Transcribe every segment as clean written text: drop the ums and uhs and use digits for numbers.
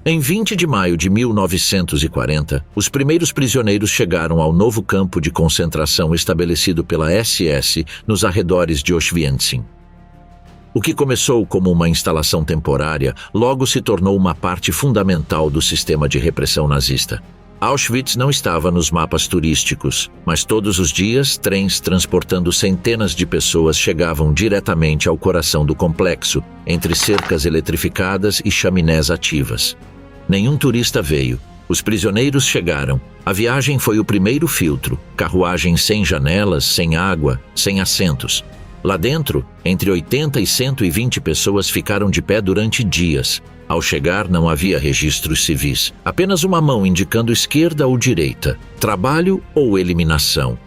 Em 20 de maio de 1940, os primeiros prisioneiros chegaram ao novo campo de concentração estabelecido pela SS nos arredores de Auschwitz. O que começou como uma instalação temporária, logo se tornou uma parte fundamental do sistema de repressão nazista. Auschwitz não estava nos mapas turísticos, mas todos os dias, trens transportando centenas de pessoas chegavam diretamente ao coração do complexo, entre cercas eletrificadas e chaminés ativas. Nenhum turista veio. Os prisioneiros chegaram. A viagem foi o primeiro filtro, carruagem sem janelas, sem água, sem assentos. Lá dentro, entre 80 e 120 pessoas ficaram de pé durante dias. Ao chegar, não havia registros civis, apenas uma mão indicando esquerda ou direita, trabalho ou eliminação.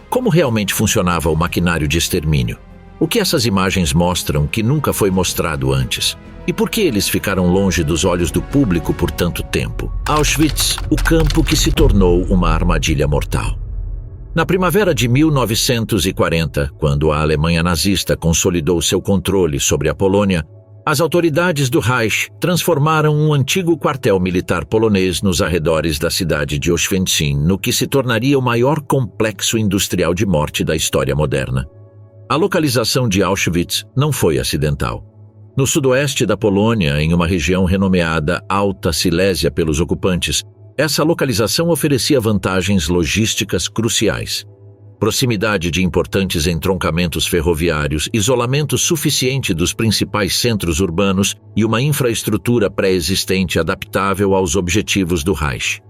Como realmente funcionava o maquinário de extermínio? O que essas imagens mostram que nunca foi mostrado antes? E por que eles ficaram longe dos olhos do público por tanto tempo? Auschwitz, o campo que se tornou uma armadilha mortal. Na primavera de 1940, quando a Alemanha nazista consolidou seu controle sobre a Polônia, as autoridades do Reich transformaram um antigo quartel militar polonês nos arredores da cidade de Auschwitz no que se tornaria o maior complexo industrial de morte da história moderna. A localização de Auschwitz não foi acidental. No sudoeste da Polônia, em uma região renomeada Alta Silésia pelos ocupantes, essa localização oferecia vantagens logísticas cruciais. Proximidade de importantes entroncamentos ferroviários, isolamento suficiente dos principais centros urbanos e uma infraestrutura pré-existente adaptável aos objetivos do Reich.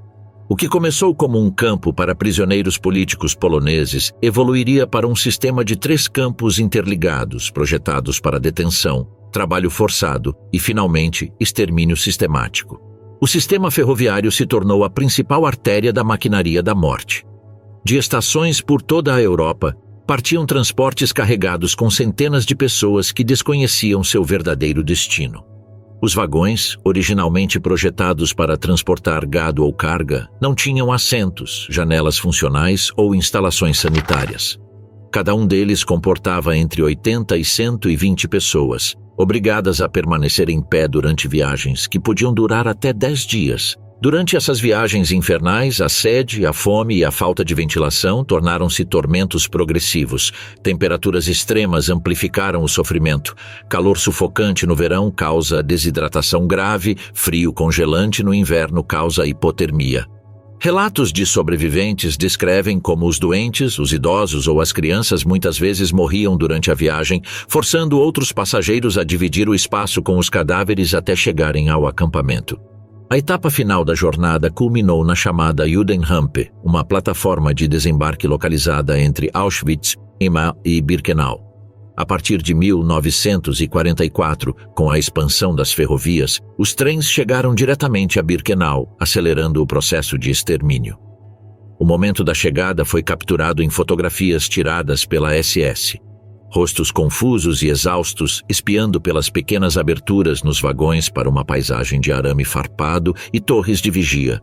O que começou como um campo para prisioneiros políticos poloneses evoluiria para um sistema de 3 campos interligados, projetados para detenção, trabalho forçado e, finalmente, extermínio sistemático. O sistema ferroviário se tornou a principal artéria da maquinaria da morte. De estações por toda a Europa, partiam transportes carregados com centenas de pessoas que desconheciam seu verdadeiro destino. Os vagões, originalmente projetados para transportar gado ou carga, não tinham assentos, janelas funcionais ou instalações sanitárias. Cada um deles comportava entre 80 e 120 pessoas, obrigadas a permanecer em pé durante viagens que podiam durar até 10 dias. Durante essas viagens infernais, a sede, a fome e a falta de ventilação tornaram-se tormentos progressivos. Temperaturas extremas amplificaram o sofrimento. Calor sufocante no verão causa desidratação grave, frio congelante no inverno causa hipotermia. Relatos de sobreviventes descrevem como os doentes, os idosos ou as crianças muitas vezes morriam durante a viagem, forçando outros passageiros a dividir o espaço com os cadáveres até chegarem ao acampamento. A etapa final da jornada culminou na chamada Judenrampe, uma plataforma de desembarque localizada entre Auschwitz e Birkenau. A partir de 1944, com a expansão das ferrovias, os trens chegaram diretamente a Birkenau, acelerando o processo de extermínio. O momento da chegada foi capturado em fotografias tiradas pela SS. Rostos confusos e exaustos, espiando pelas pequenas aberturas nos vagões para uma paisagem de arame farpado e torres de vigia.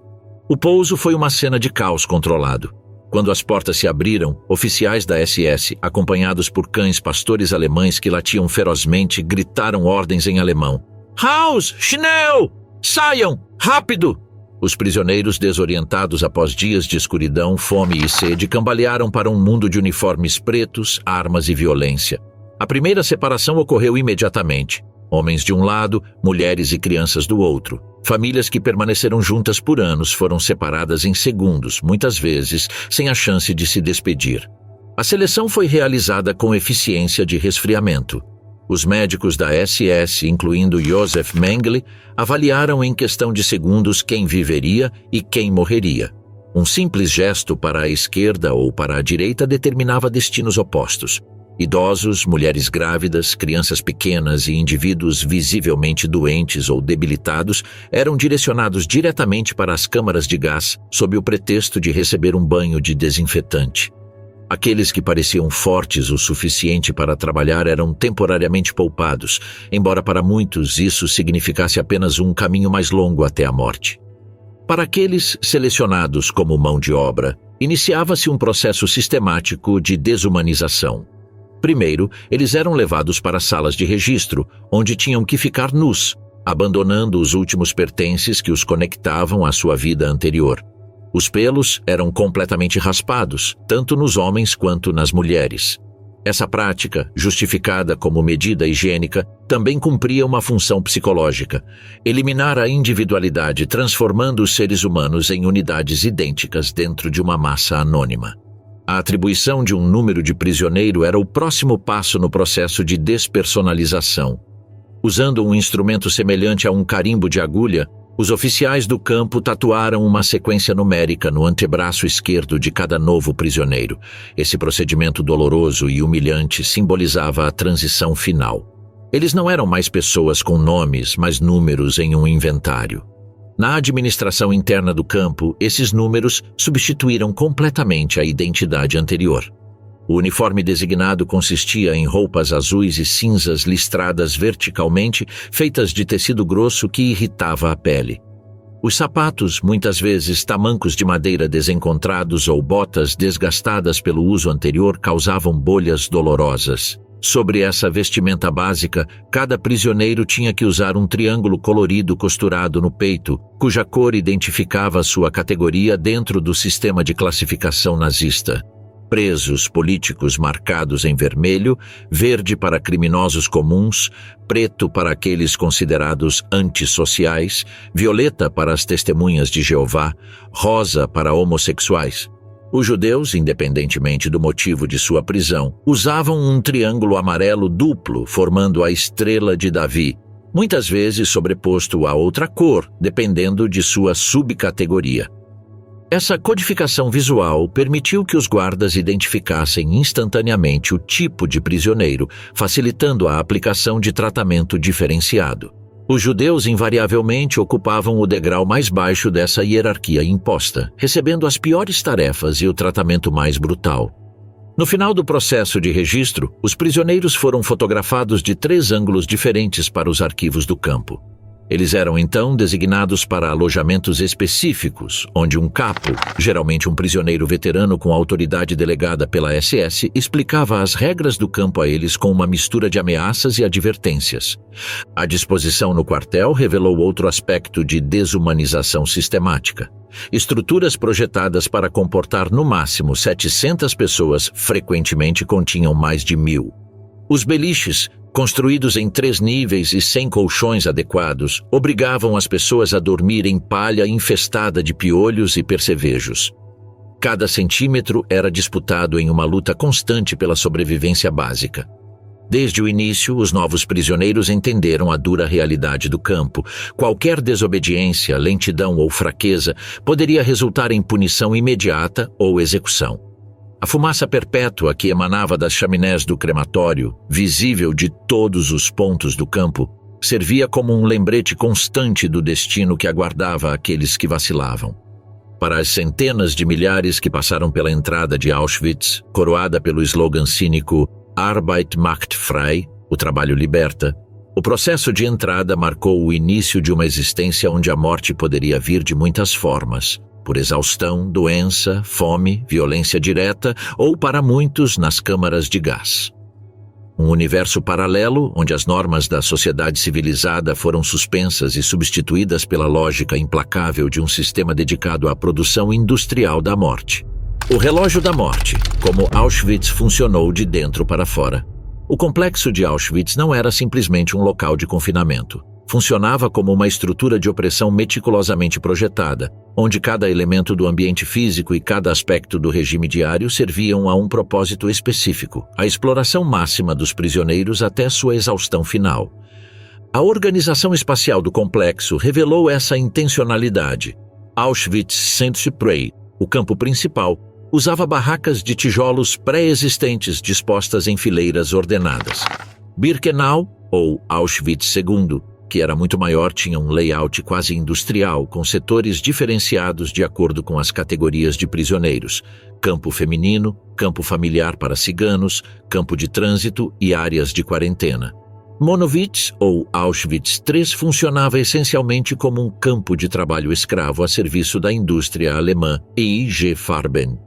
O pouso foi uma cena de caos controlado. Quando as portas se abriram, oficiais da SS, acompanhados por cães pastores alemães que latiam ferozmente, gritaram ordens em alemão. Raus! Schnell! Saiam! Rápido! Os prisioneiros, desorientados após dias de escuridão, fome e sede, cambalearam para um mundo de uniformes pretos, armas e violência. A primeira separação ocorreu imediatamente. Homens de um lado, mulheres e crianças do outro. Famílias que permaneceram juntas por anos foram separadas em segundos, muitas vezes, sem a chance de se despedir. A seleção foi realizada com eficiência de resfriamento. Os médicos da SS, incluindo Josef Mengele, avaliaram em questão de segundos quem viveria e quem morreria. Um simples gesto para a esquerda ou para a direita determinava destinos opostos. Idosos, mulheres grávidas, crianças pequenas e indivíduos visivelmente doentes ou debilitados eram direcionados diretamente para as câmaras de gás sob o pretexto de receber um banho de desinfetante. Aqueles que pareciam fortes o suficiente para trabalhar eram temporariamente poupados, embora para muitos isso significasse apenas um caminho mais longo até a morte. Para aqueles selecionados como mão de obra, iniciava-se um processo sistemático de desumanização. Primeiro, eles eram levados para salas de registro, onde tinham que ficar nus. abandonando os últimos pertences que os conectavam à sua vida anterior. Os pelos eram completamente raspados, tanto nos homens quanto nas mulheres. Essa prática, justificada como medida higiênica, também cumpria uma função psicológica: eliminar a individualidade, transformando os seres humanos em unidades idênticas dentro de uma massa anônima. A atribuição de um número de prisioneiro era o próximo passo no processo de despersonalização. Usando um instrumento semelhante a um carimbo de agulha, os oficiais do campo tatuaram uma sequência numérica no antebraço esquerdo de cada novo prisioneiro. Esse procedimento doloroso e humilhante simbolizava a transição final. Eles não eram mais pessoas com nomes, mas números em um inventário. Na administração interna do campo, esses números substituíram completamente a identidade anterior. O uniforme designado consistia em roupas azuis e cinzas listradas verticalmente, feitas de tecido grosso que irritava a pele. Os sapatos, muitas vezes tamancos de madeira desencontrados ou botas desgastadas pelo uso anterior, causavam bolhas dolorosas. Sobre essa vestimenta básica, cada prisioneiro tinha que usar um triângulo colorido costurado no peito, cuja cor identificava sua categoria dentro do sistema de classificação nazista. Presos políticos marcados em vermelho, verde para criminosos comuns, preto para aqueles considerados antissociais, violeta para as testemunhas de Jeová, rosa para homossexuais. Os judeus, independentemente do motivo de sua prisão, usavam um triângulo amarelo duplo, formando a estrela de Davi, muitas vezes sobreposto a outra cor, dependendo de sua subcategoria. Essa codificação visual permitiu que os guardas identificassem instantaneamente o tipo de prisioneiro, facilitando a aplicação de tratamento diferenciado. Os judeus invariavelmente ocupavam o degrau mais baixo dessa hierarquia imposta, recebendo as piores tarefas e o tratamento mais brutal. No final do processo de registro, os prisioneiros foram fotografados de 3 ângulos diferentes para os arquivos do campo. Eles eram então designados para alojamentos específicos, onde um capo, geralmente um prisioneiro veterano com autoridade delegada pela SS, explicava as regras do campo a eles com uma mistura de ameaças e advertências. A disposição no quartel revelou outro aspecto de desumanização sistemática. Estruturas projetadas para comportar no máximo 700 pessoas frequentemente continham mais de 1.000. Os beliches, construídos em 3 níveis e sem colchões adequados, obrigavam as pessoas a dormir em palha infestada de piolhos e percevejos. Cada centímetro era disputado em uma luta constante pela sobrevivência básica. Desde o início, os novos prisioneiros entenderam a dura realidade do campo. Qualquer desobediência, lentidão ou fraqueza poderia resultar em punição imediata ou execução. A fumaça perpétua que emanava das chaminés do crematório, visível de todos os pontos do campo, servia como um lembrete constante do destino que aguardava aqueles que vacilavam. Para as centenas de milhares que passaram pela entrada de Auschwitz, coroada pelo slogan cínico Arbeit macht frei, o trabalho liberta, o processo de entrada marcou o início de uma existência onde a morte poderia vir de muitas formas, por exaustão, doença, fome, violência direta ou, para muitos, nas câmaras de gás. Um universo paralelo onde as normas da sociedade civilizada foram suspensas e substituídas pela lógica implacável de um sistema dedicado à produção industrial da morte. O relógio da morte, como Auschwitz funcionou de dentro para fora. O complexo de Auschwitz não era simplesmente um local de confinamento. Funcionava como uma estrutura de opressão meticulosamente projetada, onde cada elemento do ambiente físico e cada aspecto do regime diário serviam a um propósito específico, a exploração máxima dos prisioneiros até sua exaustão final. A organização espacial do complexo revelou essa intencionalidade. Auschwitz-Saint-Cyprien, o campo principal, usava barracas de tijolos pré-existentes dispostas em fileiras ordenadas. Birkenau, ou Auschwitz II, que era muito maior, tinha um layout quase industrial, com setores diferenciados de acordo com as categorias de prisioneiros: campo feminino, campo familiar para ciganos, campo de trânsito e áreas de quarentena. Monowitz, ou Auschwitz III, funcionava essencialmente como um campo de trabalho escravo a serviço da indústria alemã IG Farben.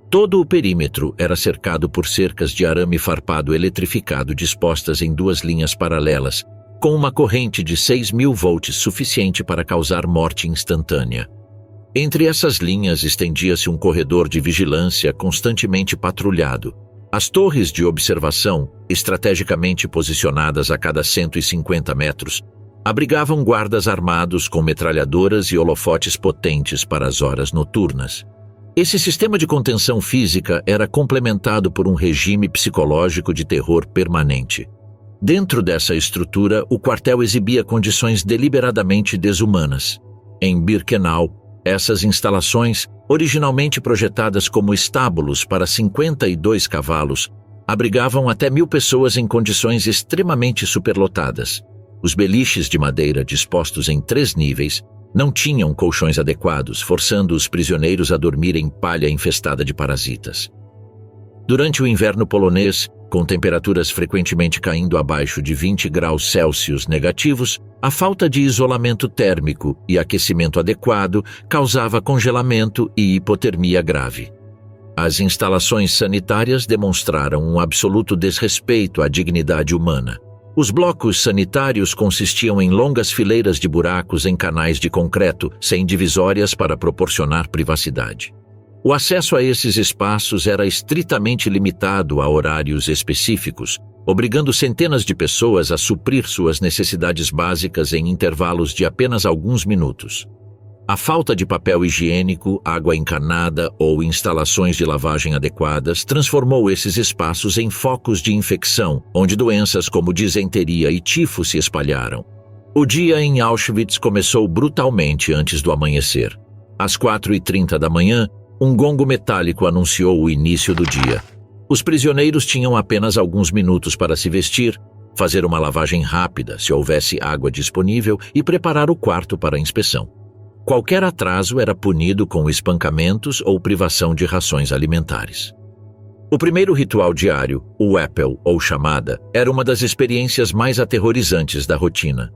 Todo o perímetro era cercado por cercas de arame farpado eletrificado dispostas em 2 linhas paralelas, com uma corrente de 6.000 volts suficiente para causar morte instantânea. Entre essas linhas estendia-se um corredor de vigilância constantemente patrulhado. As torres de observação, estrategicamente posicionadas a cada 150 metros, abrigavam guardas armados com metralhadoras e holofotes potentes para as horas noturnas. Esse sistema de contenção física era complementado por um regime psicológico de terror permanente. Dentro dessa estrutura, o quartel exibia condições deliberadamente desumanas. Em Birkenau, essas instalações, originalmente projetadas como estábulos para 52 cavalos, abrigavam até 1.000 pessoas em condições extremamente superlotadas. Os beliches de madeira dispostos em 3 níveis não tinham colchões adequados, forçando os prisioneiros a dormir em palha infestada de parasitas. Durante o inverno polonês, com temperaturas frequentemente caindo abaixo de 20 graus Celsius negativos, a falta de isolamento térmico e aquecimento adequado causava congelamento e hipotermia grave. As instalações sanitárias demonstraram um absoluto desrespeito à dignidade humana. Os blocos sanitários consistiam em longas fileiras de buracos em canais de concreto, sem divisórias para proporcionar privacidade. O acesso a esses espaços era estritamente limitado a horários específicos, obrigando centenas de pessoas a suprir suas necessidades básicas em intervalos de apenas alguns minutos. A falta de papel higiênico, água encanada ou instalações de lavagem adequadas transformou esses espaços em focos de infecção, onde doenças como disenteria e tifo se espalharam. O dia em Auschwitz começou brutalmente antes do amanhecer. Às 4h30 da manhã, um gongo metálico anunciou o início do dia. Os prisioneiros tinham apenas alguns minutos para se vestir, fazer uma lavagem rápida, se houvesse água disponível, e preparar o quarto para a inspeção. Qualquer atraso era punido com espancamentos ou privação de rações alimentares. O primeiro ritual diário, o Appel ou chamada, era uma das experiências mais aterrorizantes da rotina.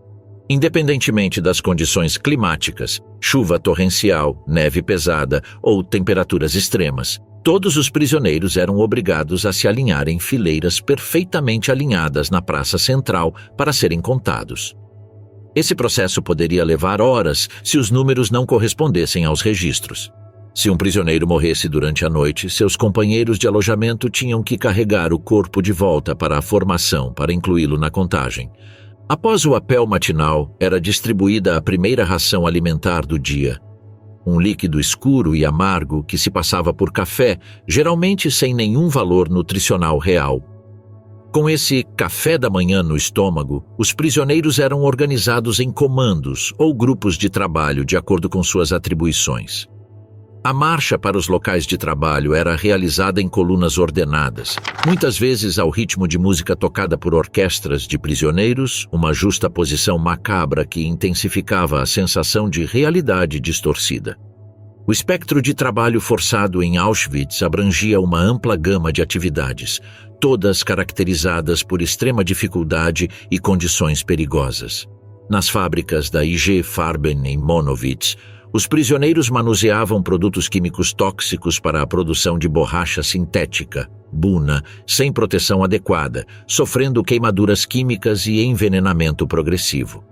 Independentemente das condições climáticas, chuva torrencial, neve pesada ou temperaturas extremas, todos os prisioneiros eram obrigados a se alinhar em fileiras perfeitamente alinhadas na praça central para serem contados. Esse processo poderia levar horas se os números não correspondessem aos registros. Se um prisioneiro morresse durante a noite, seus companheiros de alojamento tinham que carregar o corpo de volta para a formação para incluí-lo na contagem. Após o apel matinal, era distribuída a primeira ração alimentar do dia. Um líquido escuro e amargo que se passava por café, geralmente sem nenhum valor nutricional real. Com esse café da manhã no estômago, os prisioneiros eram organizados em comandos ou grupos de trabalho de acordo com suas atribuições. A marcha para os locais de trabalho era realizada em colunas ordenadas, muitas vezes ao ritmo de música tocada por orquestras de prisioneiros, uma justaposição macabra que intensificava a sensação de realidade distorcida. O espectro de trabalho forçado em Auschwitz abrangia uma ampla gama de atividades, todas caracterizadas por extrema dificuldade e condições perigosas. Nas fábricas da IG Farben em Monowitz, os prisioneiros manuseavam produtos químicos tóxicos para a produção de borracha sintética, buna, sem proteção adequada, sofrendo queimaduras químicas e envenenamento progressivo.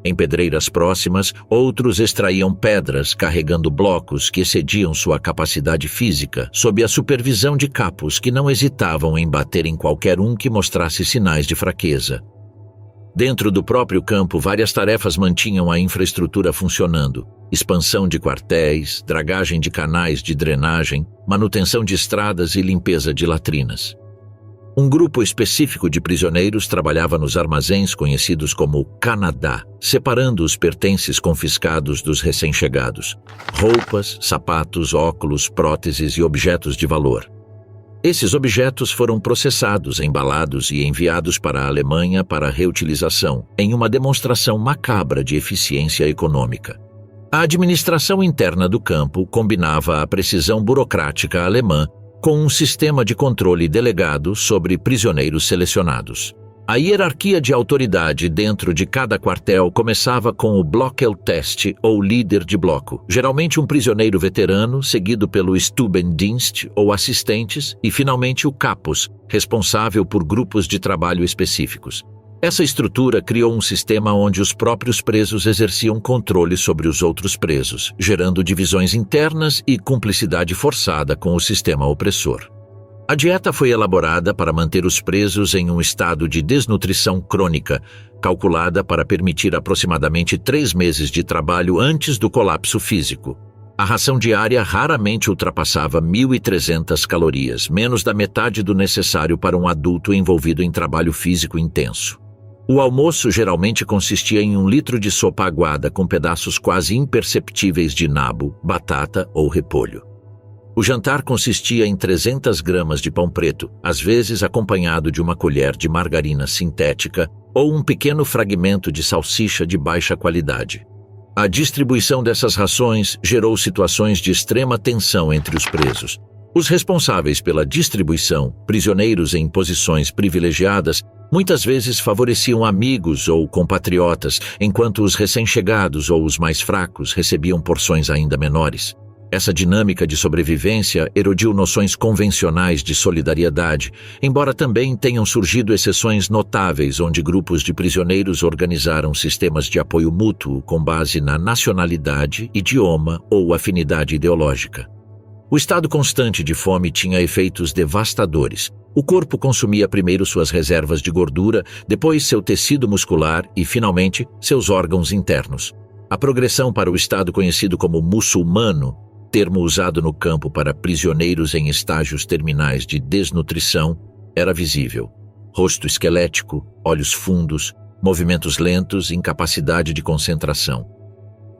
Em pedreiras próximas, outros extraíam pedras carregando blocos que excediam sua capacidade física, sob a supervisão de capos que não hesitavam em bater em qualquer um que mostrasse sinais de fraqueza. Dentro do próprio campo, várias tarefas mantinham a infraestrutura funcionando: expansão de quartéis, dragagem de canais de drenagem, manutenção de estradas e limpeza de latrinas. Um grupo específico de prisioneiros trabalhava nos armazéns conhecidos como Canadá, separando os pertences confiscados dos recém-chegados: roupas, sapatos, óculos, próteses e objetos de valor. Esses objetos foram processados, embalados e enviados para a Alemanha para reutilização, em uma demonstração macabra de eficiência econômica. A administração interna do campo combinava a precisão burocrática alemã com um sistema de controle delegado sobre prisioneiros selecionados. A hierarquia de autoridade dentro de cada quartel começava com o Blockeltest, ou líder de bloco, geralmente um prisioneiro veterano, seguido pelo Stubendienst, ou assistentes, e finalmente o Capus, responsável por grupos de trabalho específicos. Essa estrutura criou um sistema onde os próprios presos exerciam controle sobre os outros presos, gerando divisões internas e cumplicidade forçada com o sistema opressor. A dieta foi elaborada para manter os presos em um estado de desnutrição crônica, calculada para permitir aproximadamente 3 meses de trabalho antes do colapso físico. A ração diária raramente ultrapassava 1.300 calorias, menos da metade do necessário para um adulto envolvido em trabalho físico intenso. O almoço geralmente consistia em 1 litro de sopa aguada com pedaços quase imperceptíveis de nabo, batata ou repolho. O jantar consistia em 300 gramas de pão preto, às vezes acompanhado de uma colher de margarina sintética ou um pequeno fragmento de salsicha de baixa qualidade. A distribuição dessas rações gerou situações de extrema tensão entre os presos. Os responsáveis pela distribuição, prisioneiros em posições privilegiadas, muitas vezes favoreciam amigos ou compatriotas, enquanto os recém-chegados ou os mais fracos recebiam porções ainda menores. Essa dinâmica de sobrevivência erodiu noções convencionais de solidariedade, embora também tenham surgido exceções notáveis onde grupos de prisioneiros organizaram sistemas de apoio mútuo com base na nacionalidade, idioma ou afinidade ideológica. O estado constante de fome tinha efeitos devastadores. O corpo consumia primeiro suas reservas de gordura, depois seu tecido muscular e, finalmente, seus órgãos internos. A progressão para o estado conhecido como muçulmano, termo usado no campo para prisioneiros em estágios terminais de desnutrição, era visível. Rosto esquelético, olhos fundos, movimentos lentos, incapacidade de concentração.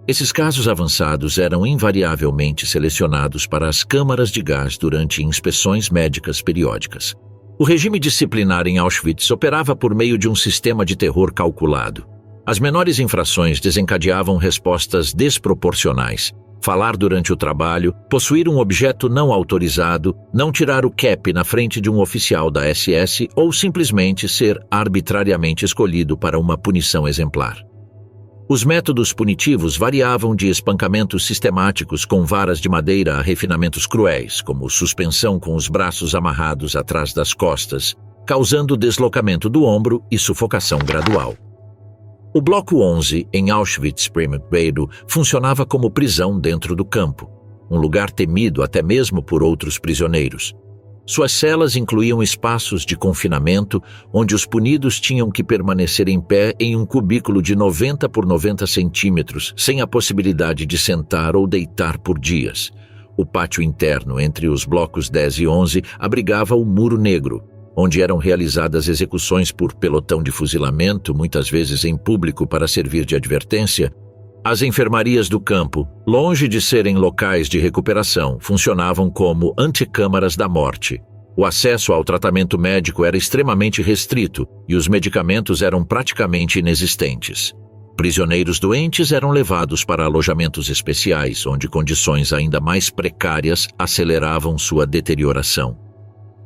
Esses casos avançados eram invariavelmente selecionados para as câmaras de gás durante inspeções médicas periódicas. O regime disciplinar em Auschwitz operava por meio de um sistema de terror calculado. As menores infrações desencadeavam respostas desproporcionais. Falar durante o trabalho, possuir um objeto não autorizado, não tirar o cap na frente de um oficial da SS ou simplesmente ser arbitrariamente escolhido para uma punição exemplar. Os métodos punitivos variavam de espancamentos sistemáticos com varas de madeira a refinamentos cruéis, como suspensão com os braços amarrados atrás das costas, causando deslocamento do ombro e sufocação gradual. O Bloco 11, em Auschwitz-Birkenau, funcionava como prisão dentro do campo, um lugar temido até mesmo por outros prisioneiros. Suas celas incluíam espaços de confinamento, onde os punidos tinham que permanecer em pé em um cubículo de 90 por 90 centímetros, sem a possibilidade de sentar ou deitar por dias. O pátio interno entre os blocos 10 e 11 abrigava o Muro Negro, onde eram realizadas execuções por pelotão de fuzilamento, muitas vezes em público para servir de advertência. As enfermarias do campo, longe de serem locais de recuperação, funcionavam como antecâmaras da morte. O acesso ao tratamento médico era extremamente restrito e os medicamentos eram praticamente inexistentes. Prisioneiros doentes eram levados para alojamentos especiais, onde condições ainda mais precárias aceleravam sua deterioração.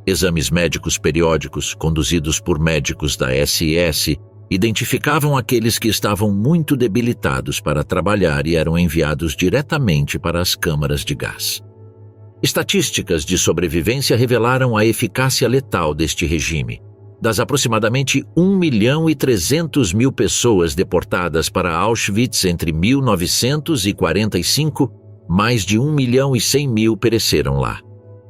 Exames médicos periódicos, conduzidos por médicos da SS, identificavam aqueles que estavam muito debilitados para trabalhar e eram enviados diretamente para as câmaras de gás. Estatísticas de sobrevivência revelaram a eficácia letal deste regime. Das aproximadamente 1.300.000 pessoas deportadas para Auschwitz entre 1945, mais de 1.100.000 pereceram lá.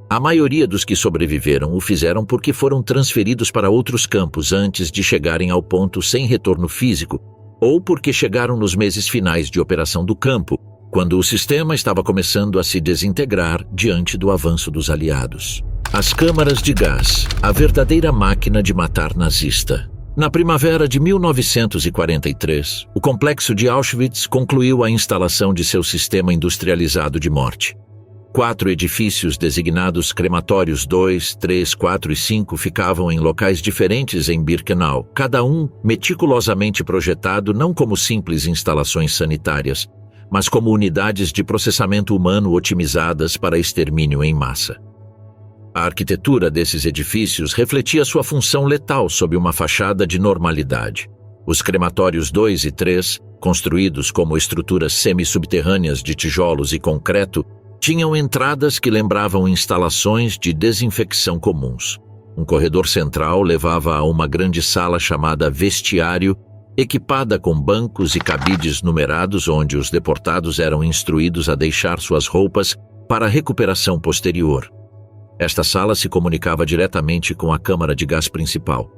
A maioria dos que sobreviveram o fizeram porque foram transferidos para outros campos antes de chegarem ao ponto sem retorno físico, ou porque chegaram nos meses finais de operação do campo, quando o sistema estava começando a se desintegrar diante do avanço dos aliados. As câmaras de gás, a verdadeira máquina de matar nazista. Na primavera de 1943, o complexo de Auschwitz concluiu a instalação de seu sistema industrializado de morte. 4 edifícios designados crematórios 2, 3, 4 e 5 ficavam em locais diferentes em Birkenau, cada um meticulosamente projetado não como simples instalações sanitárias, mas como unidades de processamento humano otimizadas para extermínio em massa. A arquitetura desses edifícios refletia sua função letal sob uma fachada de normalidade. Os crematórios 2 e 3, construídos como estruturas semi-subterrâneas de tijolos e concreto, tinham entradas que lembravam instalações de desinfecção comuns. Um corredor central levava a uma grande sala chamada vestiário, equipada com bancos e cabides numerados onde os deportados eram instruídos a deixar suas roupas para a recuperação posterior. Esta sala se comunicava diretamente com a câmara de gás principal.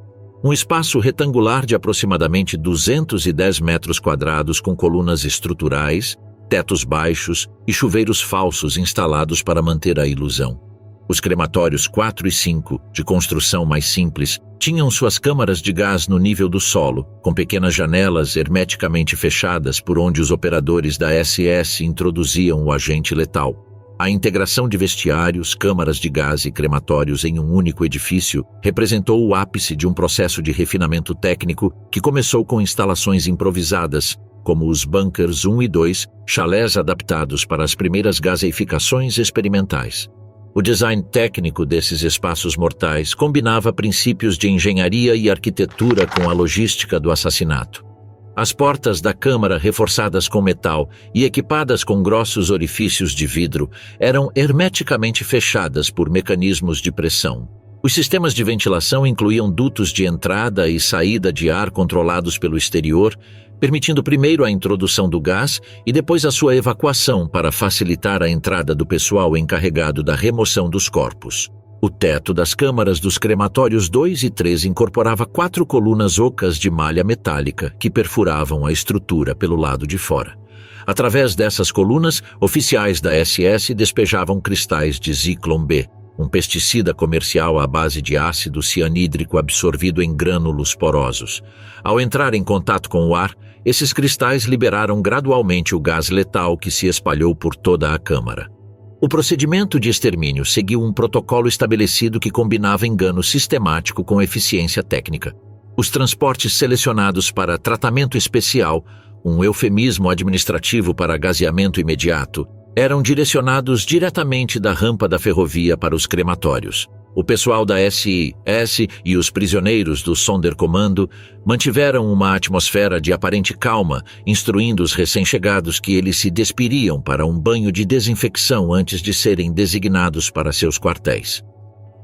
Um espaço retangular de aproximadamente 210 metros quadrados com colunas estruturais, tetos baixos e chuveiros falsos instalados para manter a ilusão. Os crematórios 4 e 5, de construção mais simples, tinham suas câmaras de gás no nível do solo, com pequenas janelas hermeticamente fechadas por onde os operadores da SS introduziam o agente letal. A integração de vestiários, câmaras de gás e crematórios em um único edifício representou o ápice de um processo de refinamento técnico que começou com instalações improvisadas, como os bunkers 1 e 2, chalés adaptados para as primeiras gaseificações experimentais. O design técnico desses espaços mortais combinava princípios de engenharia e arquitetura com a logística do assassinato. As portas da câmara, reforçadas com metal e equipadas com grossos orifícios de vidro, eram hermeticamente fechadas por mecanismos de pressão. Os sistemas de ventilação incluíam dutos de entrada e saída de ar controlados pelo exterior, permitindo primeiro a introdução do gás e depois a sua evacuação para facilitar a entrada do pessoal encarregado da remoção dos corpos. O teto das câmaras dos crematórios 2 e 3 incorporava 4 colunas ocas de malha metálica que perfuravam a estrutura pelo lado de fora. Através dessas colunas, oficiais da SS despejavam cristais de Zyklon B, um pesticida comercial à base de ácido cianídrico absorvido em grânulos porosos. Ao entrar em contato com o ar, esses cristais liberaram gradualmente o gás letal que se espalhou por toda a câmara. O procedimento de extermínio seguiu um protocolo estabelecido que combinava engano sistemático com eficiência técnica. Os transportes selecionados para tratamento especial, um eufemismo administrativo para gaseamento imediato, eram direcionados diretamente da rampa da ferrovia para os crematórios. O pessoal da SS e os prisioneiros do Sonderkommando mantiveram uma atmosfera de aparente calma, instruindo os recém-chegados que eles se despiriam para um banho de desinfecção antes de serem designados para seus quartéis.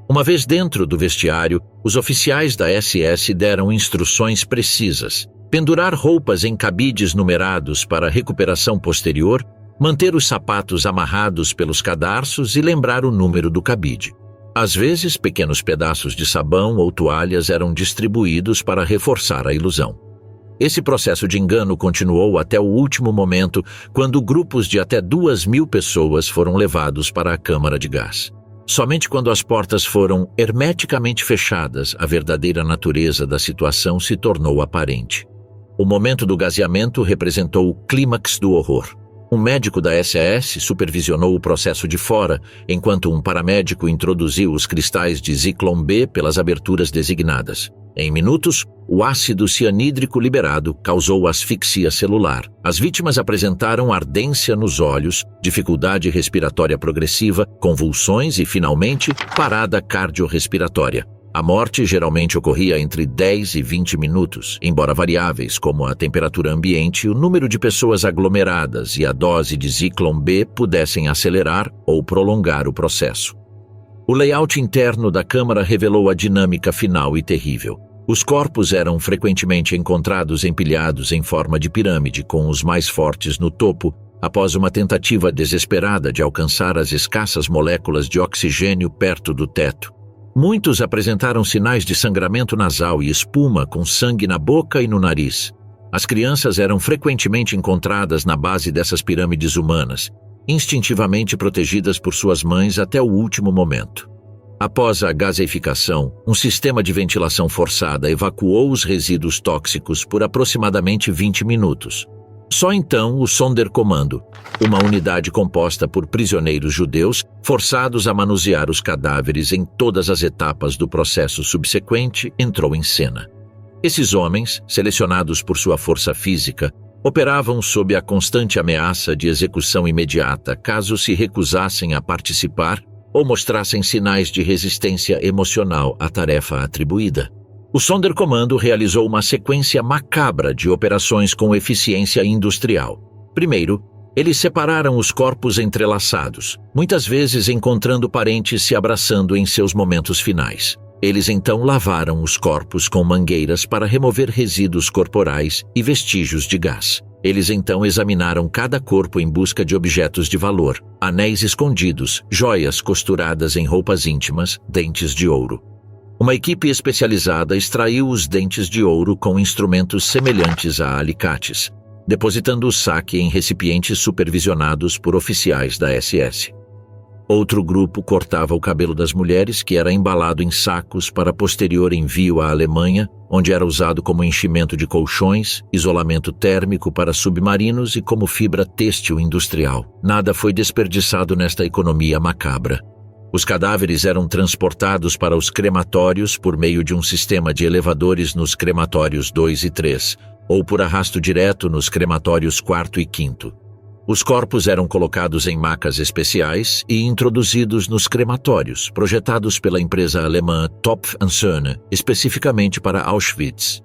Uma vez dentro do vestiário, os oficiais da SS deram instruções precisas: pendurar roupas em cabides numerados para a recuperação posterior, manter os sapatos amarrados pelos cadarços e lembrar o número do cabide. Às vezes, pequenos pedaços de sabão ou toalhas eram distribuídos para reforçar a ilusão. Esse processo de engano continuou até o último momento, quando grupos de até 2.000 pessoas foram levados para a câmara de gás. Somente quando as portas foram hermeticamente fechadas, a verdadeira natureza da situação se tornou aparente. O momento do gaseamento representou o clímax do horror. Um médico da SS supervisionou o processo de fora, enquanto um paramédico introduziu os cristais de Zyklon B pelas aberturas designadas. Em minutos, o ácido cianídrico liberado causou asfixia celular. As vítimas apresentaram ardência nos olhos, dificuldade respiratória progressiva, convulsões e, finalmente, parada cardiorrespiratória. A morte geralmente ocorria entre 10 e 20 minutos, embora variáveis como a temperatura ambiente, o número de pessoas aglomeradas e a dose de Zyklon B pudessem acelerar ou prolongar o processo. O layout interno da câmara revelou a dinâmica final e terrível. Os corpos eram frequentemente encontrados empilhados em forma de pirâmide, com os mais fortes no topo, após uma tentativa desesperada de alcançar as escassas moléculas de oxigênio perto do teto. Muitos apresentaram sinais de sangramento nasal e espuma com sangue na boca e no nariz. As crianças eram frequentemente encontradas na base dessas pirâmides humanas, instintivamente protegidas por suas mães até o último momento. Após a gaseificação, um sistema de ventilação forçada evacuou os resíduos tóxicos por aproximadamente 20 minutos. Só então o Sonderkommando, uma unidade composta por prisioneiros judeus forçados a manusear os cadáveres em todas as etapas do processo subsequente, entrou em cena. Esses homens, selecionados por sua força física, operavam sob a constante ameaça de execução imediata caso se recusassem a participar ou mostrassem sinais de resistência emocional à tarefa atribuída. O Sonderkommando realizou uma sequência macabra de operações com eficiência industrial. Primeiro, eles separaram os corpos entrelaçados, muitas vezes encontrando parentes se abraçando em seus momentos finais. Eles então lavaram os corpos com mangueiras para remover resíduos corporais e vestígios de gás. Eles então examinaram cada corpo em busca de objetos de valor, anéis escondidos, joias costuradas em roupas íntimas, dentes de ouro. Uma equipe especializada extraiu os dentes de ouro com instrumentos semelhantes a alicates, depositando o saque em recipientes supervisionados por oficiais da SS. Outro grupo cortava o cabelo das mulheres, que era embalado em sacos para posterior envio à Alemanha, onde era usado como enchimento de colchões, isolamento térmico para submarinos e como fibra têxtil industrial. Nada foi desperdiçado nesta economia macabra. Os cadáveres eram transportados para os crematórios por meio de um sistema de elevadores nos crematórios 2 e 3, ou por arrasto direto nos crematórios 4 e 5. Os corpos eram colocados em macas especiais e introduzidos nos crematórios, projetados pela empresa alemã Topf & Söhne, especificamente para Auschwitz.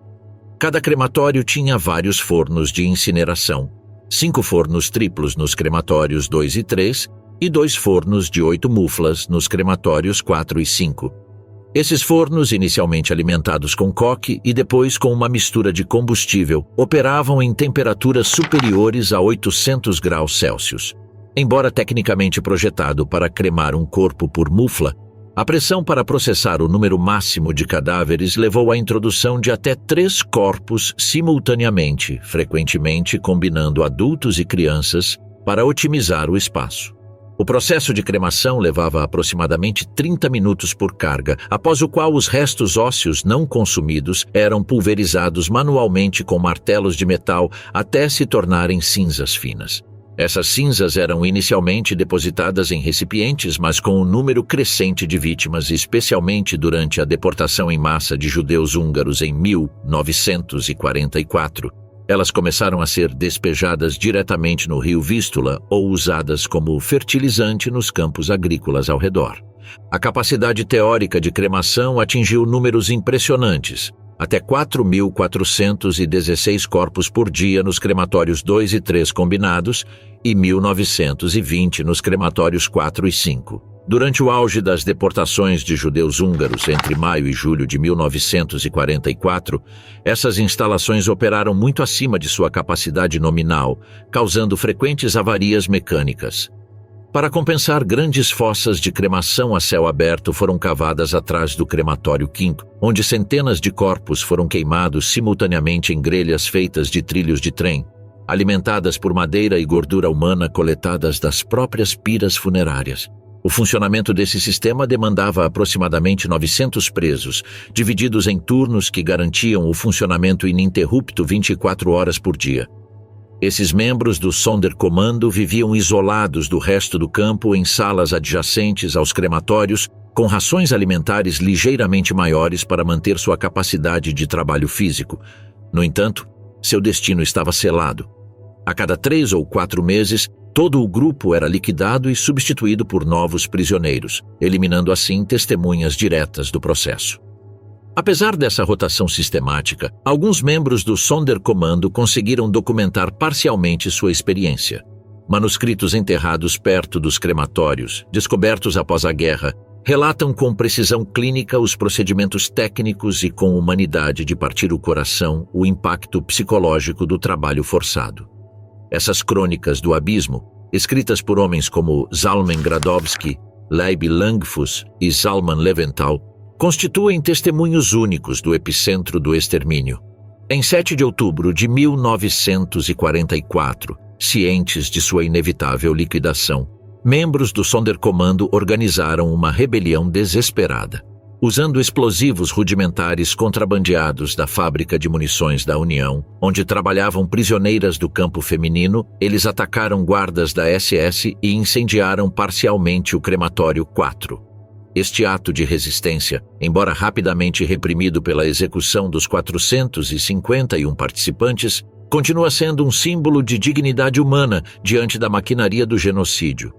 Cada crematório tinha vários fornos de incineração, 5 fornos triplos nos crematórios 2 e 3 e 2 fornos de 8 muflas nos crematórios 4 e 5. Esses fornos, inicialmente alimentados com coque e depois com uma mistura de combustível, operavam em temperaturas superiores a 800 graus Celsius. Embora tecnicamente projetado para cremar um corpo por mufla, a pressão para processar o número máximo de cadáveres levou à introdução de até 3 corpos simultaneamente, frequentemente combinando adultos e crianças, para otimizar o espaço. O processo de cremação levava aproximadamente 30 minutos por carga, após o qual os restos ósseos não consumidos eram pulverizados manualmente com martelos de metal até se tornarem cinzas finas. Essas cinzas eram inicialmente depositadas em recipientes, mas com um número crescente de vítimas, especialmente durante a deportação em massa de judeus húngaros em 1944, elas começaram a ser despejadas diretamente no rio Vístula ou usadas como fertilizante nos campos agrícolas ao redor. A capacidade teórica de cremação atingiu números impressionantes, até 4.416 corpos por dia nos crematórios 2 e 3 combinados e 1.920 nos crematórios 4 e 5. Durante o auge das deportações de judeus húngaros entre maio e julho de 1944, essas instalações operaram muito acima de sua capacidade nominal, causando frequentes avarias mecânicas. Para compensar, grandes fossas de cremação a céu aberto foram cavadas atrás do crematório 5, onde centenas de corpos foram queimados simultaneamente em grelhas feitas de trilhos de trem, alimentadas por madeira e gordura humana coletadas das próprias piras funerárias. O funcionamento desse sistema demandava aproximadamente 900 presos, divididos em turnos que garantiam o funcionamento ininterrupto 24 horas por dia. Esses membros do Sonderkommando viviam isolados do resto do campo em salas adjacentes aos crematórios, com rações alimentares ligeiramente maiores para manter sua capacidade de trabalho físico. No entanto, seu destino estava selado. A cada 3 ou 4 meses, todo o grupo era liquidado e substituído por novos prisioneiros, eliminando assim testemunhas diretas do processo. Apesar dessa rotação sistemática, alguns membros do Sonderkommando conseguiram documentar parcialmente sua experiência. Manuscritos enterrados perto dos crematórios, descobertos após a guerra, relatam com precisão clínica os procedimentos técnicos e com humanidade de partir o coração o impacto psicológico do trabalho forçado. Essas crônicas do abismo, escritas por homens como Zalman Gradowski, Leib Langfuss e Zalman Leventhal, constituem testemunhos únicos do epicentro do extermínio. Em 7 de outubro de 1944, cientes de sua inevitável liquidação, membros do Sonderkommando organizaram uma rebelião desesperada. Usando explosivos rudimentares contrabandeados da fábrica de munições da União, onde trabalhavam prisioneiras do campo feminino, eles atacaram guardas da SS e incendiaram parcialmente o crematório 4. Este ato de resistência, embora rapidamente reprimido pela execução dos 451 participantes, continua sendo um símbolo de dignidade humana diante da maquinaria do genocídio.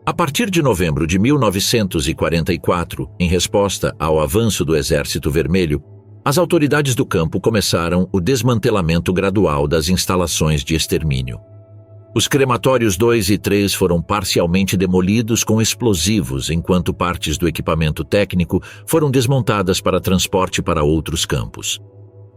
A partir de novembro de 1944, em resposta ao avanço do Exército Vermelho, as autoridades do campo começaram o desmantelamento gradual das instalações de extermínio. Os crematórios 2 e 3 foram parcialmente demolidos com explosivos, enquanto partes do equipamento técnico foram desmontadas para transporte para outros campos.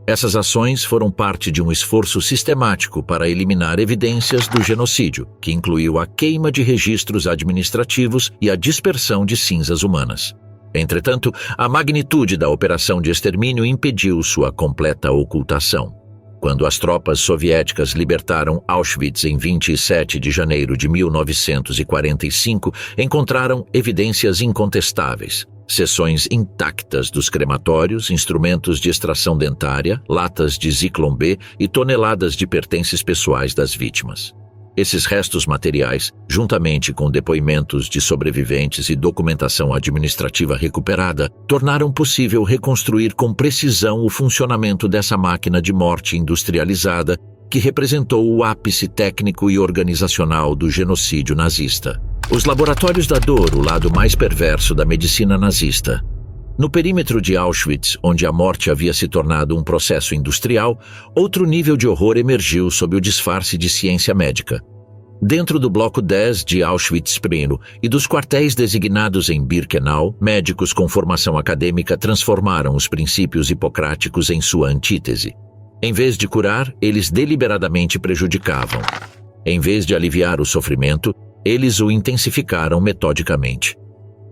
Essas ações foram parte de um esforço sistemático para eliminar evidências do genocídio, que incluiu a queima de registros administrativos e a dispersão de cinzas humanas. Entretanto, a magnitude da operação de extermínio impediu sua completa ocultação. Quando as tropas soviéticas libertaram Auschwitz em 27 de janeiro de 1945, encontraram evidências incontestáveis. Seções intactas dos crematórios, instrumentos de extração dentária, latas de Zyklon B e toneladas de pertences pessoais das vítimas. Esses restos materiais, juntamente com depoimentos de sobreviventes e documentação administrativa recuperada, tornaram possível reconstruir com precisão o funcionamento dessa máquina de morte industrializada que representou o ápice técnico e organizacional do genocídio nazista. Os laboratórios da dor, o lado mais perverso da medicina nazista. No perímetro de Auschwitz, onde a morte havia se tornado um processo industrial, outro nível de horror emergiu sob o disfarce de ciência médica. Dentro do bloco 10 de Auschwitz-Pirna e dos quartéis designados em Birkenau, médicos com formação acadêmica transformaram os princípios hipocráticos em sua antítese. Em vez de curar, eles deliberadamente prejudicavam. Em vez de aliviar o sofrimento, eles o intensificaram metodicamente.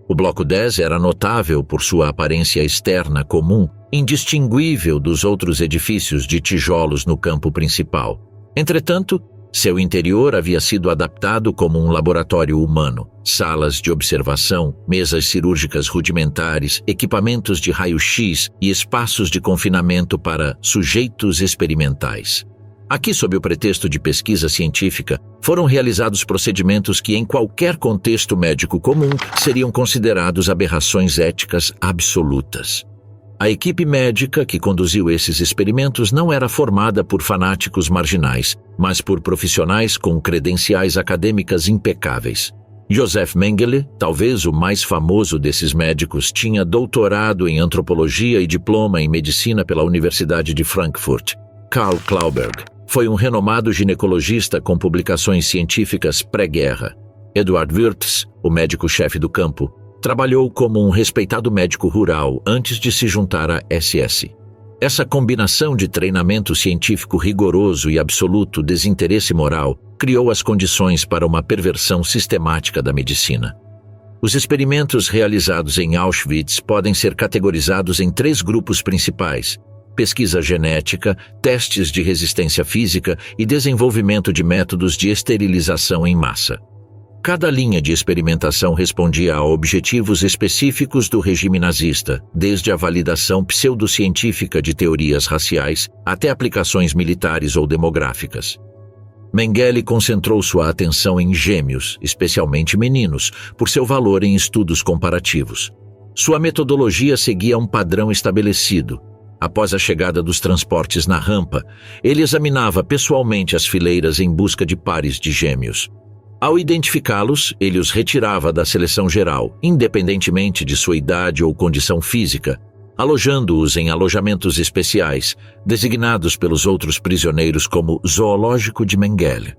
O Bloco 10 era notável por sua aparência externa comum, indistinguível dos outros edifícios de tijolos no campo principal. Entretanto, seu interior havia sido adaptado como um laboratório humano, salas de observação, mesas cirúrgicas rudimentares, equipamentos de raio-x e espaços de confinamento para sujeitos experimentais. Aqui, sob o pretexto de pesquisa científica, foram realizados procedimentos que, em qualquer contexto médico comum, seriam considerados aberrações éticas absolutas. A equipe médica que conduziu esses experimentos não era formada por fanáticos marginais, mas por profissionais com credenciais acadêmicas impecáveis. Josef Mengele, talvez o mais famoso desses médicos, tinha doutorado em antropologia e diploma em medicina pela Universidade de Frankfurt. Karl Klauberg foi um renomado ginecologista com publicações científicas pré-guerra. Eduard Wirtz, o médico-chefe do campo, trabalhou como um respeitado médico rural antes de se juntar à SS. Essa combinação de treinamento científico rigoroso e absoluto desinteresse moral criou as condições para uma perversão sistemática da medicina. Os experimentos realizados em Auschwitz podem ser categorizados em 3 grupos principais: pesquisa genética, testes de resistência física e desenvolvimento de métodos de esterilização em massa. Cada linha de experimentação respondia a objetivos específicos do regime nazista, desde a validação pseudocientífica de teorias raciais até aplicações militares ou demográficas. Mengele concentrou sua atenção em gêmeos, especialmente meninos, por seu valor em estudos comparativos. Sua metodologia seguia um padrão estabelecido. Após a chegada dos transportes na rampa, ele examinava pessoalmente as fileiras em busca de pares de gêmeos. Ao identificá-los, ele os retirava da seleção geral, independentemente de sua idade ou condição física, alojando-os em alojamentos especiais, designados pelos outros prisioneiros como Zoológico de Mengele.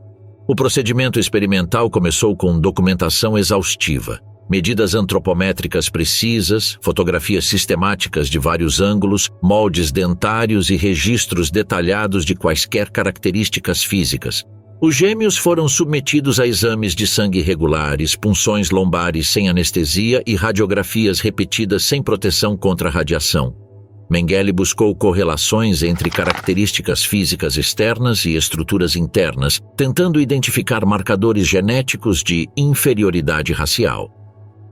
O procedimento experimental começou com documentação exaustiva, medidas antropométricas precisas, fotografias sistemáticas de vários ângulos, moldes dentários e registros detalhados de quaisquer características físicas. Os gêmeos foram submetidos a exames de sangue regulares, punções lombares sem anestesia e radiografias repetidas sem proteção contra a radiação. Mengele buscou correlações entre características físicas externas e estruturas internas, tentando identificar marcadores genéticos de inferioridade racial.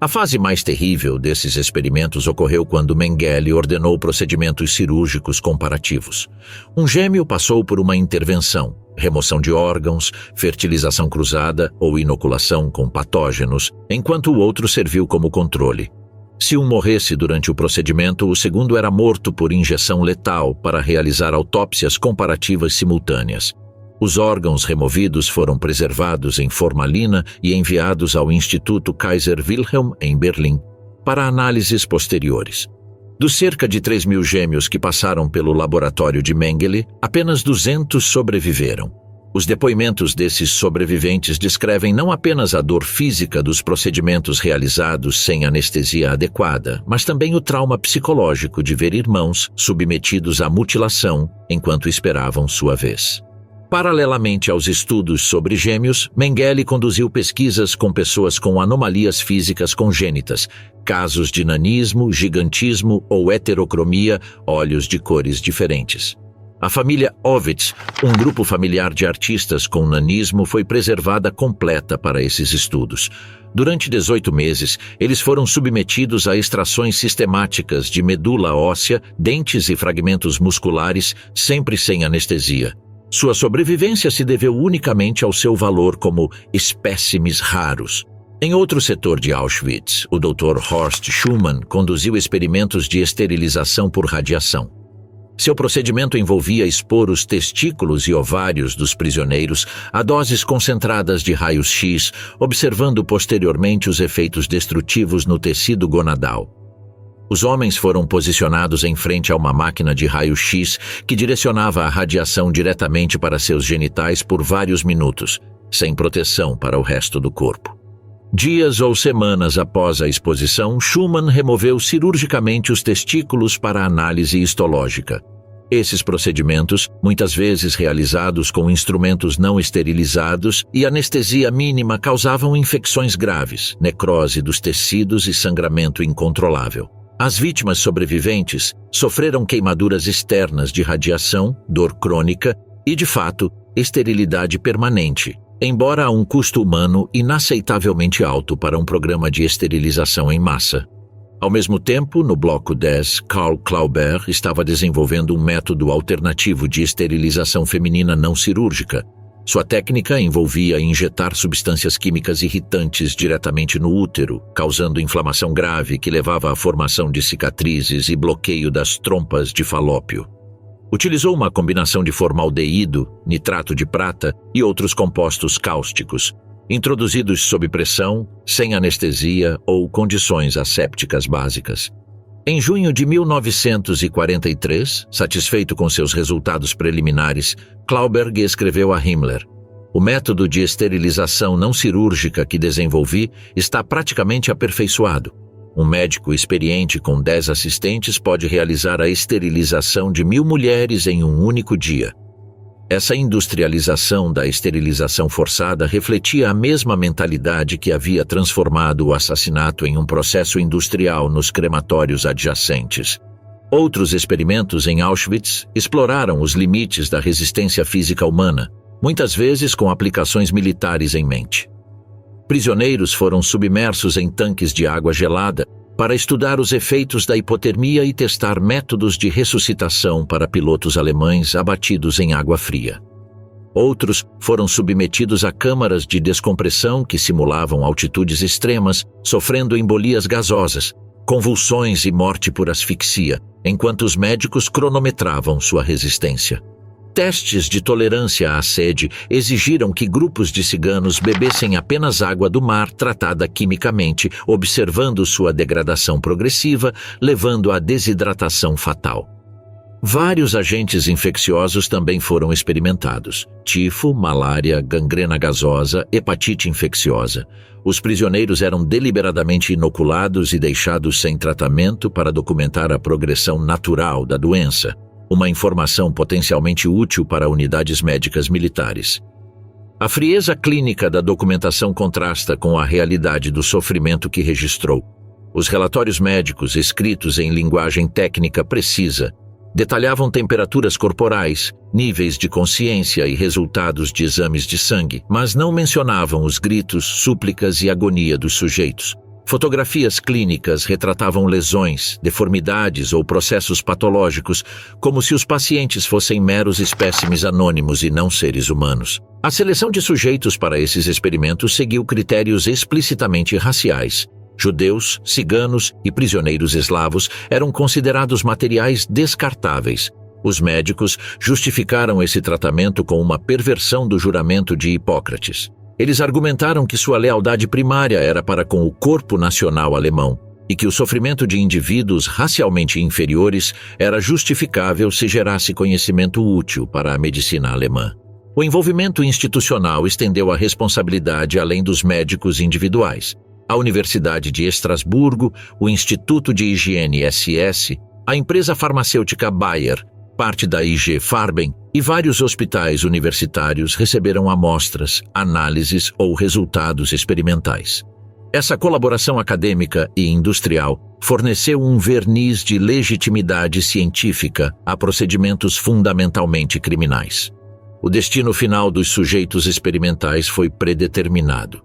A fase mais terrível desses experimentos ocorreu quando Mengele ordenou procedimentos cirúrgicos comparativos. Um gêmeo passou por uma intervenção, remoção de órgãos, fertilização cruzada ou inoculação com patógenos, enquanto o outro serviu como controle. Se um morresse durante o procedimento, o segundo era morto por injeção letal para realizar autópsias comparativas simultâneas. Os órgãos removidos foram preservados em formalina e enviados ao Instituto Kaiser Wilhelm, em Berlim, para análises posteriores. Dos cerca de 3.000 gêmeos que passaram pelo laboratório de Mengele, apenas 200 sobreviveram. Os depoimentos desses sobreviventes descrevem não apenas a dor física dos procedimentos realizados sem anestesia adequada, mas também o trauma psicológico de ver irmãos submetidos à mutilação enquanto esperavam sua vez. Paralelamente aos estudos sobre gêmeos, Mengele conduziu pesquisas com pessoas com anomalias físicas congênitas, casos de nanismo, gigantismo ou heterocromia, olhos de cores diferentes. A família Ovitz, um grupo familiar de artistas com nanismo, foi preservada completa para esses estudos. Durante 18 meses, eles foram submetidos a extrações sistemáticas de medula óssea, dentes e fragmentos musculares, sempre sem anestesia. Sua sobrevivência se deveu unicamente ao seu valor como espécimes raros. Em outro setor de Auschwitz, o Dr. Horst Schumann conduziu experimentos de esterilização por radiação. Seu procedimento envolvia expor os testículos e ovários dos prisioneiros a doses concentradas de raios-x, observando posteriormente os efeitos destrutivos no tecido gonadal. Os homens foram posicionados em frente a uma máquina de raio-x que direcionava a radiação diretamente para seus genitais por vários minutos, sem proteção para o resto do corpo. Dias ou semanas após a exposição, Schumann removeu cirurgicamente os testículos para análise histológica. Esses procedimentos, muitas vezes realizados com instrumentos não esterilizados e anestesia mínima, causavam infecções graves, necrose dos tecidos e sangramento incontrolável. As vítimas sobreviventes sofreram queimaduras externas de radiação, dor crônica e, de fato, esterilidade permanente, embora a um custo humano inaceitavelmente alto para um programa de esterilização em massa. Ao mesmo tempo, no Bloco 10, Karl Klauber estava desenvolvendo um método alternativo de esterilização feminina não cirúrgica. Sua técnica envolvia injetar substâncias químicas irritantes diretamente no útero, causando inflamação grave que levava à formação de cicatrizes e bloqueio das trompas de falópio. Utilizou uma combinação de formaldeído, nitrato de prata e outros compostos cáusticos, introduzidos sob pressão, sem anestesia ou condições assépticas básicas. Em junho de 1943, satisfeito com seus resultados preliminares, Klauber escreveu a Himmler: "O método de esterilização não cirúrgica que desenvolvi está praticamente aperfeiçoado. Um médico experiente com 10 assistentes pode realizar a esterilização de 1000 mulheres em um único dia." Essa industrialização da esterilização forçada refletia a mesma mentalidade que havia transformado o assassinato em um processo industrial nos crematórios adjacentes. Outros experimentos em Auschwitz exploraram os limites da resistência física humana, muitas vezes com aplicações militares em mente. Prisioneiros foram submersos em tanques de água gelada para estudar os efeitos da hipotermia e testar métodos de ressuscitação para pilotos alemães abatidos em água fria. Outros foram submetidos a câmaras de descompressão que simulavam altitudes extremas, sofrendo embolias gasosas, convulsões e morte por asfixia, enquanto os médicos cronometravam sua resistência. Testes de tolerância à sede exigiram que grupos de ciganos bebessem apenas água do mar tratada quimicamente, observando sua degradação progressiva, levando à desidratação fatal. Vários agentes infecciosos também foram experimentados: tifo, malária, gangrena gasosa, hepatite infecciosa. Os prisioneiros eram deliberadamente inoculados e deixados sem tratamento para documentar a progressão natural da doença, uma informação potencialmente útil para unidades médicas militares. A frieza clínica da documentação contrasta com a realidade do sofrimento que registrou. Os relatórios médicos, escritos em linguagem técnica precisa, detalhavam temperaturas corporais, níveis de consciência e resultados de exames de sangue, mas não mencionavam os gritos, súplicas e agonia dos sujeitos. Fotografias clínicas retratavam lesões, deformidades ou processos patológicos, como se os pacientes fossem meros espécimes anônimos e não seres humanos. A seleção de sujeitos para esses experimentos seguiu critérios explicitamente raciais. Judeus, ciganos e prisioneiros eslavos eram considerados materiais descartáveis. Os médicos justificaram esse tratamento com uma perversão do juramento de Hipócrates. Eles argumentaram que sua lealdade primária era para com o corpo nacional alemão e que o sofrimento de indivíduos racialmente inferiores era justificável se gerasse conhecimento útil para a medicina alemã. O envolvimento institucional estendeu a responsabilidade além dos médicos individuais. A Universidade de Estrasburgo, o Instituto de Higiene SS, a empresa farmacêutica Bayer, parte da IG Farben e vários hospitais universitários receberam amostras, análises ou resultados experimentais. Essa colaboração acadêmica e industrial forneceu um verniz de legitimidade científica a procedimentos fundamentalmente criminais. O destino final dos sujeitos experimentais foi predeterminado.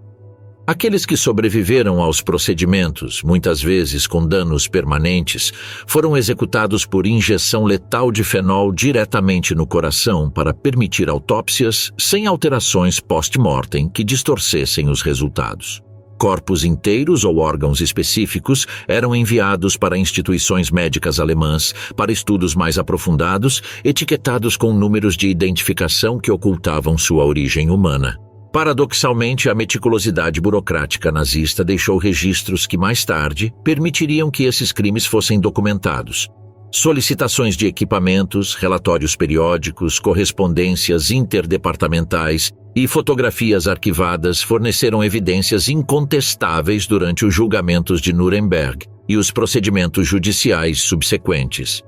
Aqueles que sobreviveram aos procedimentos, muitas vezes com danos permanentes, foram executados por injeção letal de fenol diretamente no coração para permitir autópsias sem alterações post-mortem que distorcessem os resultados. Corpos inteiros ou órgãos específicos eram enviados para instituições médicas alemãs para estudos mais aprofundados, etiquetados com números de identificação que ocultavam sua origem humana. Paradoxalmente, a meticulosidade burocrática nazista deixou registros que mais tarde permitiriam que esses crimes fossem documentados. Solicitações de equipamentos, relatórios periódicos, correspondências interdepartamentais e fotografias arquivadas forneceram evidências incontestáveis durante os julgamentos de Nuremberg e os procedimentos judiciais subsequentes.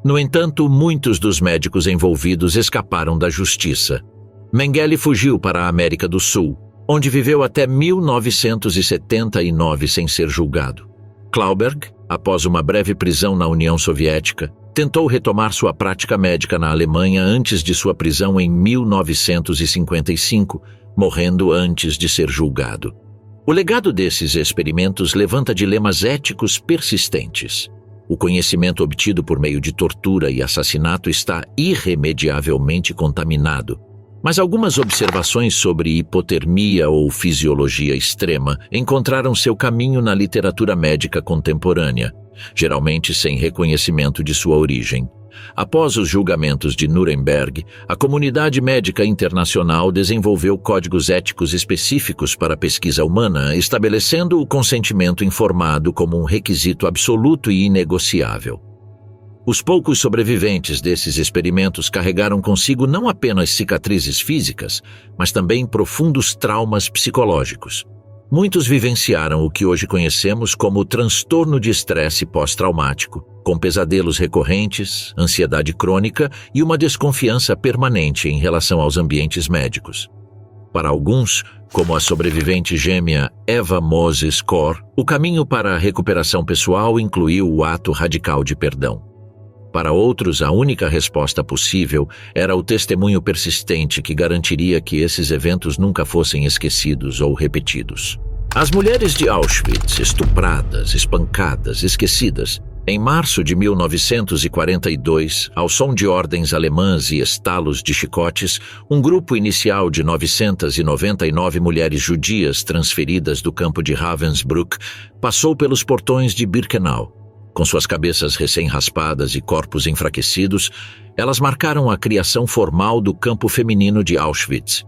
No entanto, muitos dos médicos envolvidos escaparam da justiça. Mengele fugiu para a América do Sul, onde viveu até 1979 sem ser julgado. Klauberg, após uma breve prisão na União Soviética, tentou retomar sua prática médica na Alemanha antes de sua prisão em 1955, morrendo antes de ser julgado. O legado desses experimentos levanta dilemas éticos persistentes. O conhecimento obtido por meio de tortura e assassinato está irremediavelmente contaminado. Mas algumas observações sobre hipotermia ou fisiologia extrema encontraram seu caminho na literatura médica contemporânea, geralmente sem reconhecimento de sua origem. Após os julgamentos de Nuremberg, a comunidade médica internacional desenvolveu códigos éticos específicos para a pesquisa humana, estabelecendo o consentimento informado como um requisito absoluto e inegociável. Os poucos sobreviventes desses experimentos carregaram consigo não apenas cicatrizes físicas, mas também profundos traumas psicológicos. Muitos vivenciaram o que hoje conhecemos como transtorno de estresse pós-traumático, com pesadelos recorrentes, ansiedade crônica e uma desconfiança permanente em relação aos ambientes médicos. Para alguns, como a sobrevivente gêmea Eva Moses Kor, o caminho para a recuperação pessoal incluiu o ato radical de perdão. Para outros, a única resposta possível era o testemunho persistente que garantiria que esses eventos nunca fossem esquecidos ou repetidos. As mulheres de Auschwitz, estupradas, espancadas, esquecidas. Em março de 1942, ao som de ordens alemãs e estalos de chicotes, um grupo inicial de 999 mulheres judias transferidas do campo de Ravensbrück passou pelos portões de Birkenau. Com suas cabeças recém-raspadas e corpos enfraquecidos, elas marcaram a criação formal do campo feminino de Auschwitz,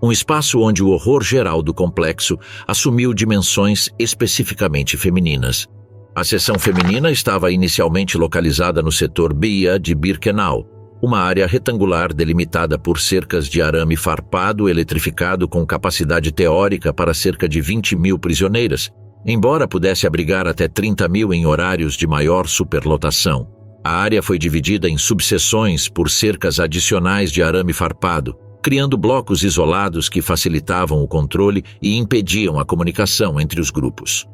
um espaço onde o horror geral do complexo assumiu dimensões especificamente femininas. A seção feminina estava inicialmente localizada no setor BIA de Birkenau, uma área retangular delimitada por cercas de arame farpado eletrificado com capacidade teórica para cerca de 20.000 prisioneiras, embora pudesse abrigar até 30.000 em horários de maior superlotação. A área foi dividida em subseções por cercas adicionais de arame farpado, criando blocos isolados que facilitavam o controle e impediam a comunicação entre os grupos.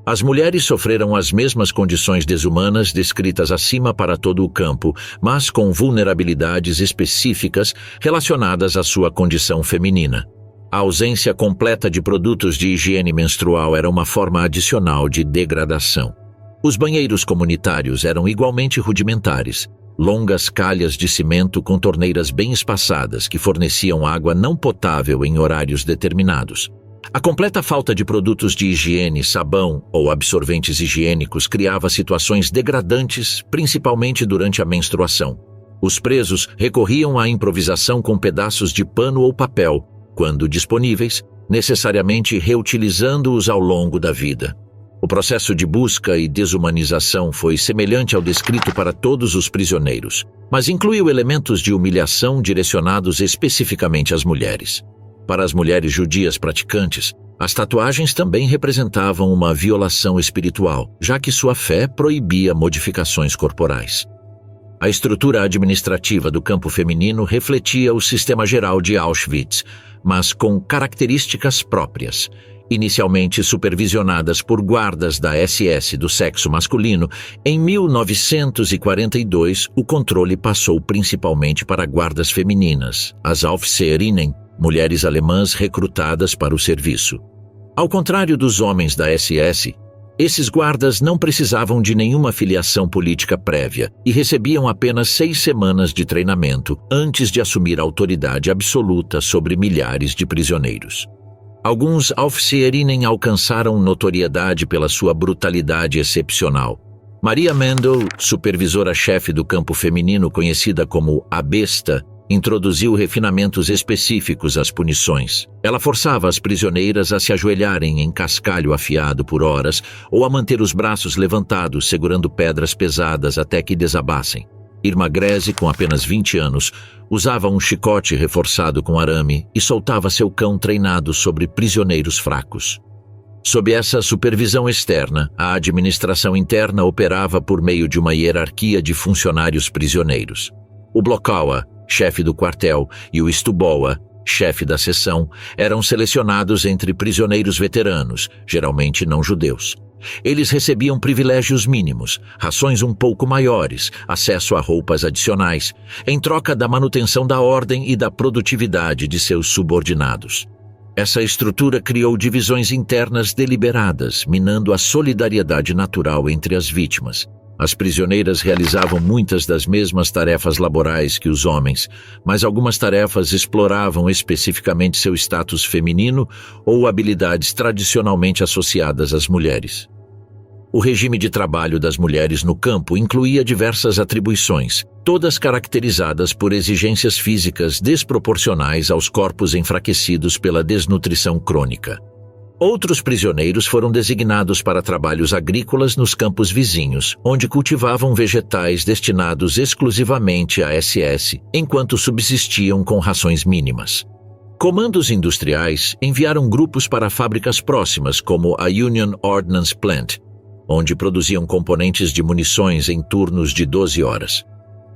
As mulheres sofreram as mesmas condições desumanas descritas acima para todo o campo, mas com vulnerabilidades específicas relacionadas à sua condição feminina. A ausência completa de produtos de higiene menstrual era uma forma adicional de degradação. Os banheiros comunitários eram igualmente rudimentares, longas calhas de cimento com torneiras bem espaçadas que forneciam água não potável em horários determinados. A completa falta de produtos de higiene, sabão ou absorventes higiênicos criava situações degradantes, principalmente durante a menstruação. Os presos recorriam à improvisação com pedaços de pano ou papel, quando disponíveis, necessariamente reutilizando-os ao longo da vida. O processo de busca e desumanização foi semelhante ao descrito para todos os prisioneiros, mas incluiu elementos de humilhação direcionados especificamente às mulheres. Para as mulheres judias praticantes, as tatuagens também representavam uma violação espiritual, já que sua fé proibia modificações corporais. A estrutura administrativa do campo feminino refletia o sistema geral de Auschwitz, mas com características próprias. Inicialmente supervisionadas por guardas da SS do sexo masculino, em 1942 o controle passou principalmente para guardas femininas, as Aufseherinnen, mulheres alemãs recrutadas para o serviço. Ao contrário dos homens da SS, esses guardas não precisavam de nenhuma filiação política prévia e recebiam apenas 6 semanas de treinamento antes de assumir autoridade absoluta sobre milhares de prisioneiros. Alguns Aufseherinnen alcançaram notoriedade pela sua brutalidade excepcional. Maria Mendel, supervisora-chefe do campo feminino conhecida como a Besta, introduziu refinamentos específicos às punições. Ela forçava as prisioneiras a se ajoelharem em cascalho afiado por horas ou a manter os braços levantados segurando pedras pesadas até que desabassem. Irma Grese, com apenas 20 anos, usava um chicote reforçado com arame e soltava seu cão treinado sobre prisioneiros fracos. Sob essa supervisão externa, a administração interna operava por meio de uma hierarquia de funcionários prisioneiros. O Blokaua, chefe do quartel, e o Stuboa, chefe da seção, eram selecionados entre prisioneiros veteranos, geralmente não judeus. Eles recebiam privilégios mínimos, rações um pouco maiores, acesso a roupas adicionais, em troca da manutenção da ordem e da produtividade de seus subordinados. Essa estrutura criou divisões internas deliberadas, minando a solidariedade natural entre as vítimas. As prisioneiras realizavam muitas das mesmas tarefas laborais que os homens, mas algumas tarefas exploravam especificamente seu status feminino ou habilidades tradicionalmente associadas às mulheres. O regime de trabalho das mulheres no campo incluía diversas atribuições, todas caracterizadas por exigências físicas desproporcionais aos corpos enfraquecidos pela desnutrição crônica. Outros prisioneiros foram designados para trabalhos agrícolas nos campos vizinhos, onde cultivavam vegetais destinados exclusivamente à SS, enquanto subsistiam com rações mínimas. Comandos industriais enviaram grupos para fábricas próximas, como a Union Ordnance Plant, onde produziam componentes de munições em turnos de 12 horas.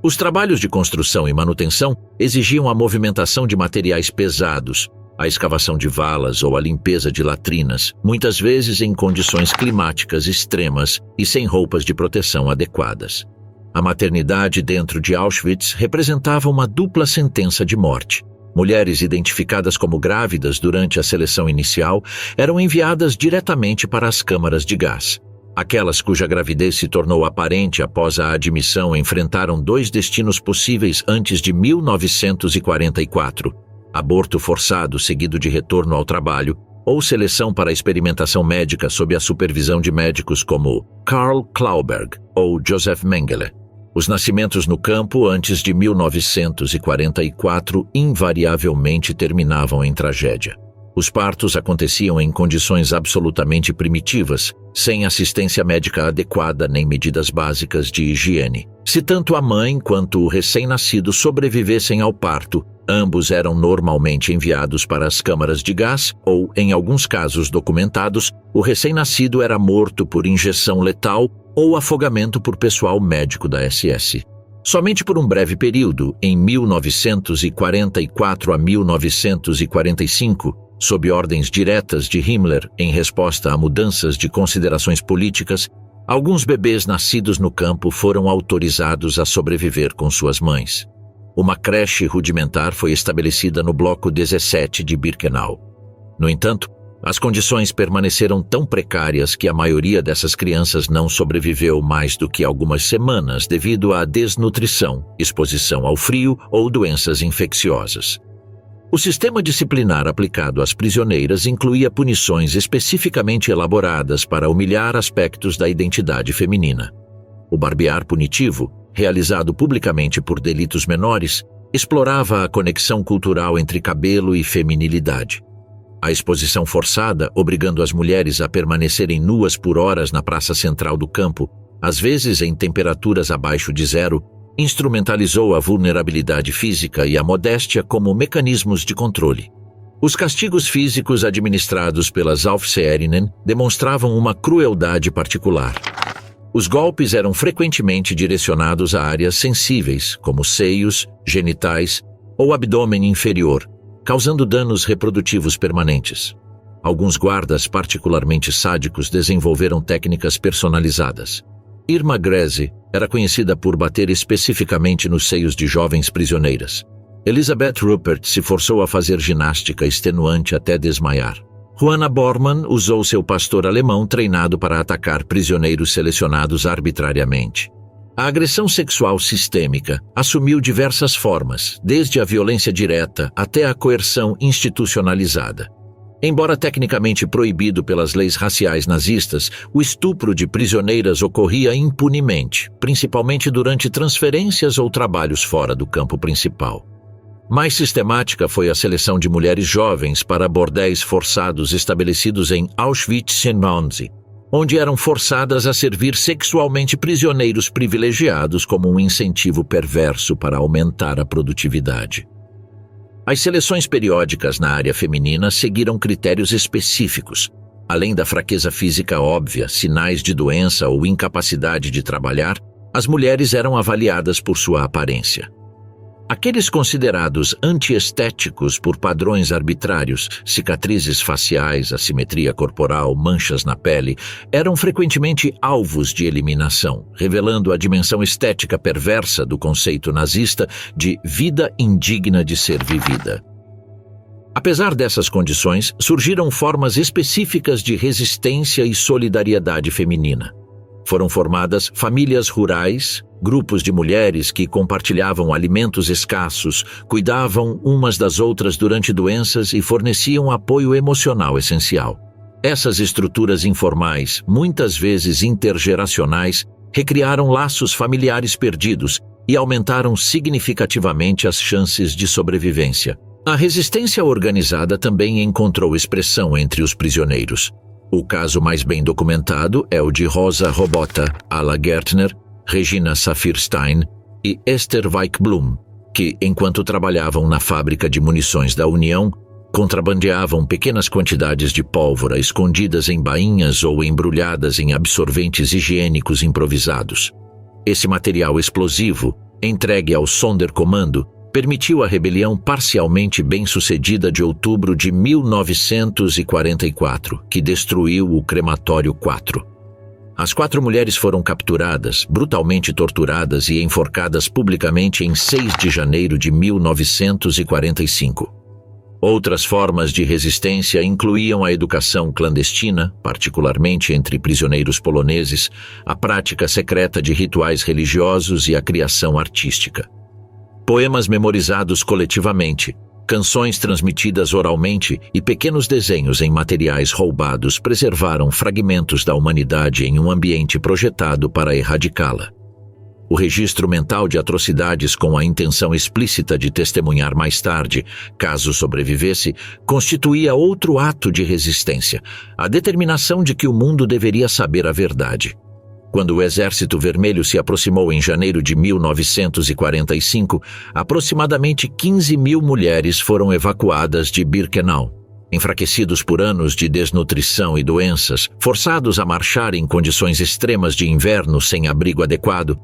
Os trabalhos de construção e manutenção exigiam a movimentação de materiais pesados, a escavação de valas ou a limpeza de latrinas, muitas vezes em condições climáticas extremas e sem roupas de proteção adequadas. A maternidade dentro de Auschwitz representava uma dupla sentença de morte. Mulheres identificadas como grávidas durante a seleção inicial eram enviadas diretamente para as câmaras de gás. Aquelas cuja gravidez se tornou aparente após a admissão enfrentaram 2 destinos possíveis antes de 1944. Aborto forçado seguido de retorno ao trabalho, ou seleção para experimentação médica sob a supervisão de médicos como Karl Klauberg ou Joseph Mengele. Os nascimentos no campo antes de 1944 invariavelmente terminavam em tragédia. Os partos aconteciam em condições absolutamente primitivas, sem assistência médica adequada nem medidas básicas de higiene. Se tanto a mãe quanto o recém-nascido sobrevivessem ao parto, ambos eram normalmente enviados para as câmaras de gás ou, em alguns casos documentados, o recém-nascido era morto por injeção letal ou afogamento por pessoal médico da SS. Somente por um breve período, em 1944 a 1945, sob ordens diretas de Himmler em resposta a mudanças de considerações políticas, alguns bebês nascidos no campo foram autorizados a sobreviver com suas mães. Uma creche rudimentar foi estabelecida no bloco 17 de Birkenau. No entanto, as condições permaneceram tão precárias que a maioria dessas crianças não sobreviveu mais do que algumas semanas devido à desnutrição, exposição ao frio ou doenças infecciosas. O sistema disciplinar aplicado às prisioneiras incluía punições especificamente elaboradas para humilhar aspectos da identidade feminina. O barbear punitivo, realizado publicamente por delitos menores, explorava a conexão cultural entre cabelo e feminilidade. A exposição forçada, obrigando as mulheres a permanecerem nuas por horas na praça central do campo, às vezes em temperaturas abaixo de zero, instrumentalizou a vulnerabilidade física e a modéstia como mecanismos de controle. Os castigos físicos administrados pelas Aufseherinnen demonstravam uma crueldade particular. Os golpes eram frequentemente direcionados a áreas sensíveis, como seios, genitais ou abdômen inferior, causando danos reprodutivos permanentes. Alguns guardas particularmente sádicos desenvolveram técnicas personalizadas. Irma Grese era conhecida por bater especificamente nos seios de jovens prisioneiras. Elizabeth Rupert se forçou a fazer ginástica extenuante até desmaiar. Juana Bormann usou seu pastor alemão treinado para atacar prisioneiros selecionados arbitrariamente. A agressão sexual sistêmica assumiu diversas formas, desde a violência direta até a coerção institucionalizada. Embora tecnicamente proibido pelas leis raciais nazistas, o estupro de prisioneiras ocorria impunemente, principalmente durante transferências ou trabalhos fora do campo principal. Mais sistemática foi a seleção de mulheres jovens para bordéis forçados estabelecidos em Auschwitz-Birkenau, onde eram forçadas a servir sexualmente prisioneiros privilegiados como um incentivo perverso para aumentar a produtividade. As seleções periódicas na área feminina seguiram critérios específicos. Além da fraqueza física óbvia, sinais de doença ou incapacidade de trabalhar, as mulheres eram avaliadas por sua aparência. Aqueles considerados antiestéticos por padrões arbitrários, cicatrizes faciais, assimetria corporal, manchas na pele, eram frequentemente alvos de eliminação, revelando a dimensão estética perversa do conceito nazista de vida indigna de ser vivida. Apesar dessas condições, surgiram formas específicas de resistência e solidariedade feminina. Foram formadas famílias rurais, grupos de mulheres que compartilhavam alimentos escassos, cuidavam umas das outras durante doenças e forneciam apoio emocional essencial. Essas estruturas informais, muitas vezes intergeracionais, recriaram laços familiares perdidos e aumentaram significativamente as chances de sobrevivência. A resistência organizada também encontrou expressão entre os prisioneiros. O caso mais bem documentado é o de Rosa Robota, Ala Gertner, Regina Saphir-Stein e Esther Weichblum, que, enquanto trabalhavam na fábrica de munições da União, contrabandeavam pequenas quantidades de pólvora escondidas em bainhas ou embrulhadas em absorventes higiênicos improvisados. Esse material explosivo, entregue ao Sonderkommando, permitiu a rebelião parcialmente bem-sucedida de outubro de 1944, que destruiu o Crematório 4. As 4 mulheres foram capturadas, brutalmente torturadas e enforcadas publicamente em 6 de janeiro de 1945. Outras formas de resistência incluíam a educação clandestina, particularmente entre prisioneiros poloneses, a prática secreta de rituais religiosos e a criação artística. Poemas memorizados coletivamente, canções transmitidas oralmente e pequenos desenhos em materiais roubados preservaram fragmentos da humanidade em um ambiente projetado para erradicá-la. O registro mental de atrocidades com a intenção explícita de testemunhar mais tarde, caso sobrevivesse, constituía outro ato de resistência, a determinação de que o mundo deveria saber a verdade. Quando o Exército Vermelho se aproximou em janeiro de 1945, aproximadamente 15.000 mulheres foram evacuadas de Birkenau. Enfraquecidos por anos de desnutrição e doenças, forçados a marchar em condições extremas de inverno sem abrigo adequado,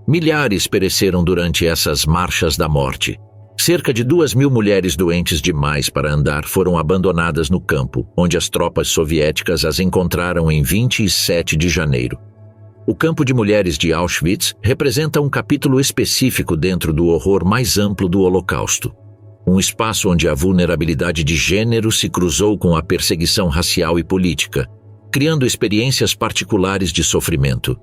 milhares pereceram durante essas marchas da morte. Cerca de 2.000 mulheres doentes demais para andar foram abandonadas no campo, onde as tropas soviéticas as encontraram em 27 de janeiro. O campo de mulheres de Auschwitz representa um capítulo específico dentro do horror mais amplo do Holocausto. Um espaço onde a vulnerabilidade de gênero se cruzou com a perseguição racial e política, criando experiências particulares de sofrimento.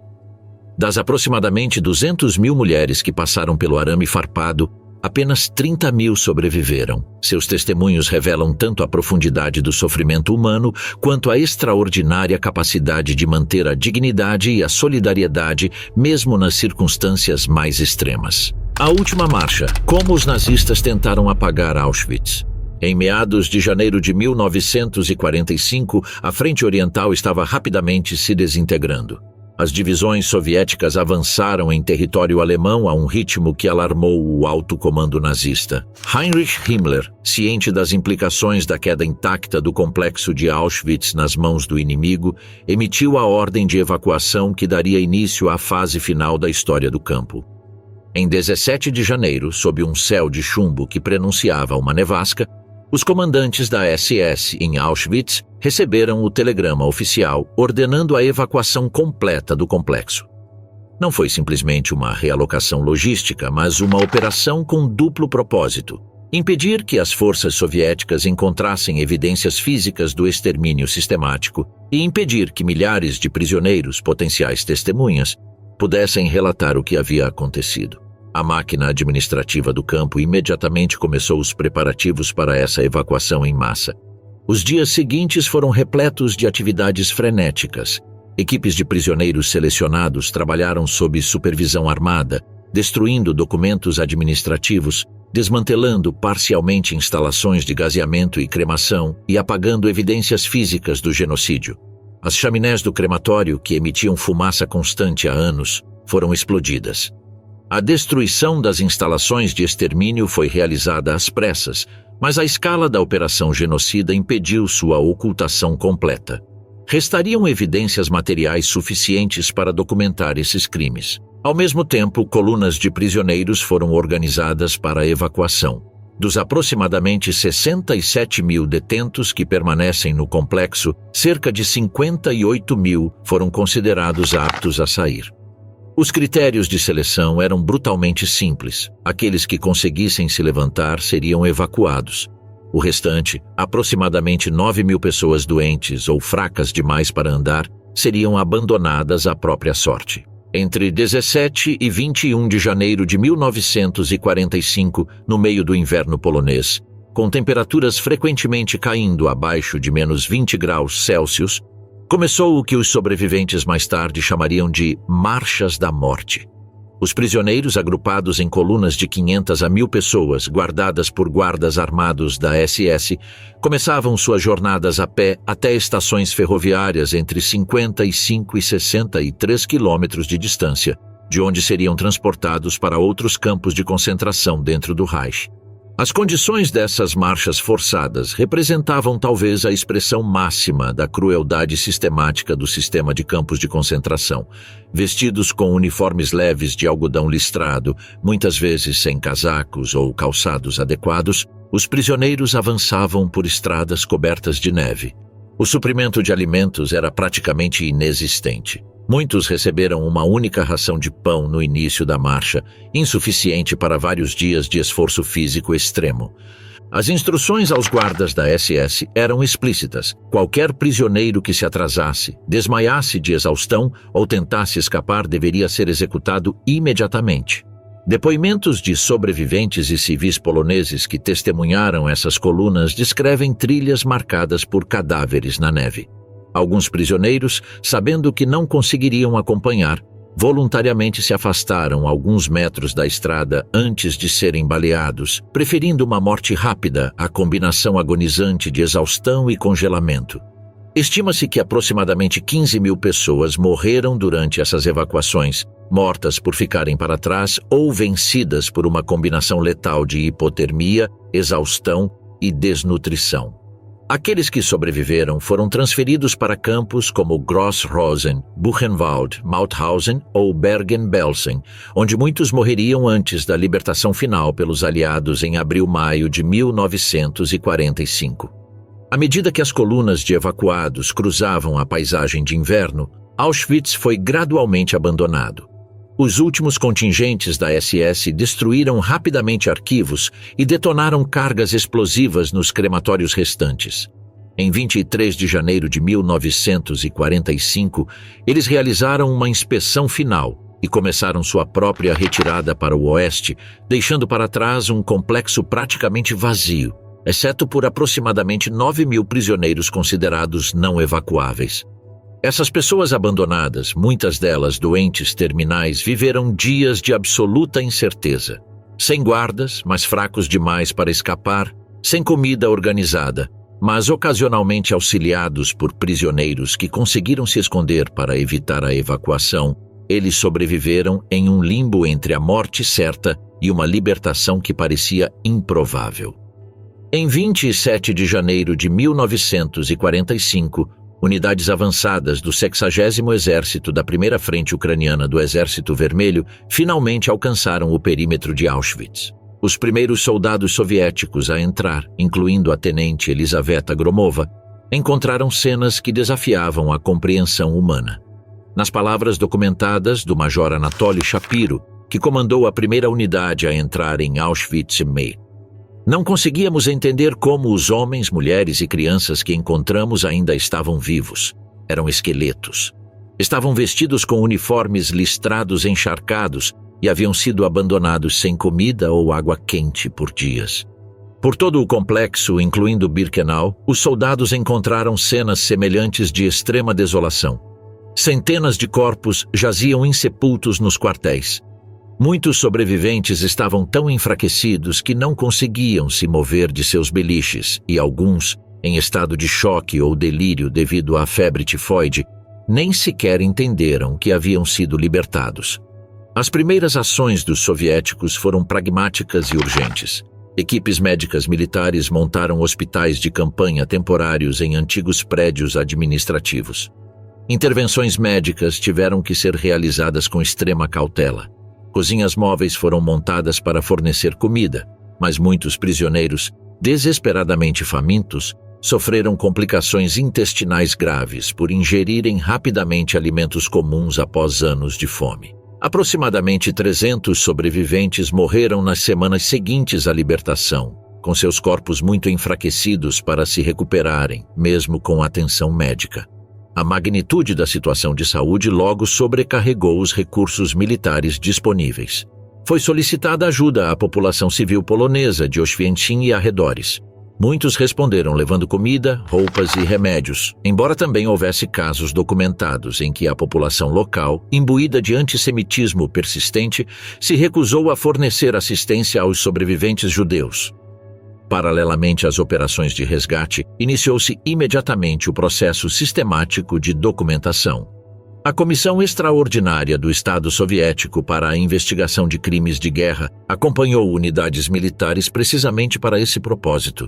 Das aproximadamente 200.000 mulheres que passaram pelo arame farpado, apenas 30.000 sobreviveram. Seus testemunhos revelam tanto a profundidade do sofrimento humano quanto a extraordinária capacidade de manter a dignidade e a solidariedade mesmo nas circunstâncias mais extremas. A última marcha, como os nazistas tentaram apagar Auschwitz. Em meados de janeiro de 1945, a frente oriental estava rapidamente se desintegrando. As divisões soviéticas avançaram em território alemão a um ritmo que alarmou o alto comando nazista. Heinrich Himmler, ciente das implicações da queda intacta do complexo de Auschwitz nas mãos do inimigo, emitiu a ordem de evacuação que daria início à fase final da história do campo. Em 17 de janeiro, sob um céu de chumbo que prenunciava uma nevasca, os comandantes da SS em Auschwitz receberam o telegrama oficial ordenando a evacuação completa do complexo. Não foi simplesmente uma realocação logística, mas uma operação com duplo propósito: impedir que as forças soviéticas encontrassem evidências físicas do extermínio sistemático e impedir que milhares de prisioneiros, potenciais testemunhas, pudessem relatar o que havia acontecido. A máquina administrativa do campo imediatamente começou os preparativos para essa evacuação em massa. Os dias seguintes foram repletos de atividades frenéticas. Equipes de prisioneiros selecionados trabalharam sob supervisão armada, destruindo documentos administrativos, desmantelando parcialmente instalações de gaseamento e cremação e apagando evidências físicas do genocídio. As chaminés do crematório, que emitiam fumaça constante há anos, foram explodidas. A destruição das instalações de extermínio foi realizada às pressas, mas a escala da operação genocida impediu sua ocultação completa. Restariam evidências materiais suficientes para documentar esses crimes. Ao mesmo tempo, colunas de prisioneiros foram organizadas para a evacuação. Dos aproximadamente 67 mil detentos que permanecem no complexo, cerca de 58 mil foram considerados aptos a sair. Os critérios de seleção eram brutalmente simples. Aqueles que conseguissem se levantar seriam evacuados. O restante, aproximadamente 9 mil pessoas doentes ou fracas demais para andar, seriam abandonadas à própria sorte. Entre 17 e 21 de janeiro de 1945, no meio do inverno polonês, com temperaturas frequentemente caindo abaixo de menos 20 graus Celsius, começou o que os sobreviventes mais tarde chamariam de Marchas da Morte. Os prisioneiros, agrupados em colunas de 500 a 1.000 pessoas, guardadas por guardas armados da SS, começavam suas jornadas a pé até estações ferroviárias entre 55 e 63 quilômetros de distância, de onde seriam transportados para outros campos de concentração dentro do Reich. As condições dessas marchas forçadas representavam talvez a expressão máxima da crueldade sistemática do sistema de campos de concentração. Vestidos com uniformes leves de algodão listrado, muitas vezes sem casacos ou calçados adequados, os prisioneiros avançavam por estradas cobertas de neve. O suprimento de alimentos era praticamente inexistente. Muitos receberam uma única ração de pão no início da marcha, insuficiente para vários dias de esforço físico extremo. As instruções aos guardas da SS eram explícitas. Qualquer prisioneiro que se atrasasse, desmaiasse de exaustão ou tentasse escapar deveria ser executado imediatamente. Depoimentos de sobreviventes e civis poloneses que testemunharam essas colunas descrevem trilhas marcadas por cadáveres na neve. Alguns prisioneiros, sabendo que não conseguiriam acompanhar, voluntariamente se afastaram alguns metros da estrada antes de serem baleados, preferindo uma morte rápida à combinação agonizante de exaustão e congelamento. Estima-se que aproximadamente 15 mil pessoas morreram durante essas evacuações, mortas por ficarem para trás ou vencidas por uma combinação letal de hipotermia, exaustão e desnutrição. Aqueles que sobreviveram foram transferidos para campos como Gross-Rosen, Buchenwald, Mauthausen ou Bergen-Belsen, onde muitos morreriam antes da libertação final pelos aliados em abril-maio de 1945. À medida que as colunas de evacuados cruzavam a paisagem de inverno, Auschwitz foi gradualmente abandonado. Os últimos contingentes da SS destruíram rapidamente arquivos e detonaram cargas explosivas nos crematórios restantes. Em 23 de janeiro de 1945, eles realizaram uma inspeção final e começaram sua própria retirada para o oeste, deixando para trás um complexo praticamente vazio, exceto por aproximadamente 9 mil prisioneiros considerados não evacuáveis. Essas pessoas abandonadas, muitas delas doentes terminais, viveram dias de absoluta incerteza. Sem guardas, mas fracos demais para escapar, sem comida organizada, mas ocasionalmente auxiliados por prisioneiros que conseguiram se esconder para evitar a evacuação, eles sobreviveram em um limbo entre a morte certa e uma libertação que parecia improvável. Em 27 de janeiro de 1945, unidades avançadas do 60º Exército da Primeira Frente Ucraniana do Exército Vermelho finalmente alcançaram o perímetro de Auschwitz. Os primeiros soldados soviéticos a entrar, incluindo a tenente Elizaveta Gromova, encontraram cenas que desafiavam a compreensão humana. Nas palavras documentadas do Major Anatoly Shapiro, que comandou a primeira unidade a entrar em Auschwitz-May, não conseguíamos entender como os homens, mulheres e crianças que encontramos ainda estavam vivos. Eram esqueletos. Estavam vestidos com uniformes listrados encharcados e haviam sido abandonados sem comida ou água quente por dias. Por todo o complexo, incluindo Birkenau, os soldados encontraram cenas semelhantes de extrema desolação. Centenas de corpos jaziam insepultos nos quartéis. Muitos sobreviventes estavam tão enfraquecidos que não conseguiam se mover de seus beliches e alguns, em estado de choque ou delírio devido à febre tifoide, nem sequer entenderam que haviam sido libertados. As primeiras ações dos soviéticos foram pragmáticas e urgentes. Equipes médicas militares montaram hospitais de campanha temporários em antigos prédios administrativos. Intervenções médicas tiveram que ser realizadas com extrema cautela. Cozinhas móveis foram montadas para fornecer comida, mas muitos prisioneiros, desesperadamente famintos, sofreram complicações intestinais graves por ingerirem rapidamente alimentos comuns após anos de fome. Aproximadamente 300 sobreviventes morreram nas semanas seguintes à libertação, com seus corpos muito enfraquecidos para se recuperarem, mesmo com atenção médica. A magnitude da situação de saúde logo sobrecarregou os recursos militares disponíveis. Foi solicitada ajuda à população civil polonesa de Oświęcim e arredores. Muitos responderam levando comida, roupas e remédios, embora também houvesse casos documentados em que a população local, imbuída de antissemitismo persistente, se recusou a fornecer assistência aos sobreviventes judeus. Paralelamente às operações de resgate, iniciou-se imediatamente o processo sistemático de documentação. A Comissão Extraordinária do Estado Soviético para a Investigação de Crimes de Guerra acompanhou unidades militares precisamente para esse propósito.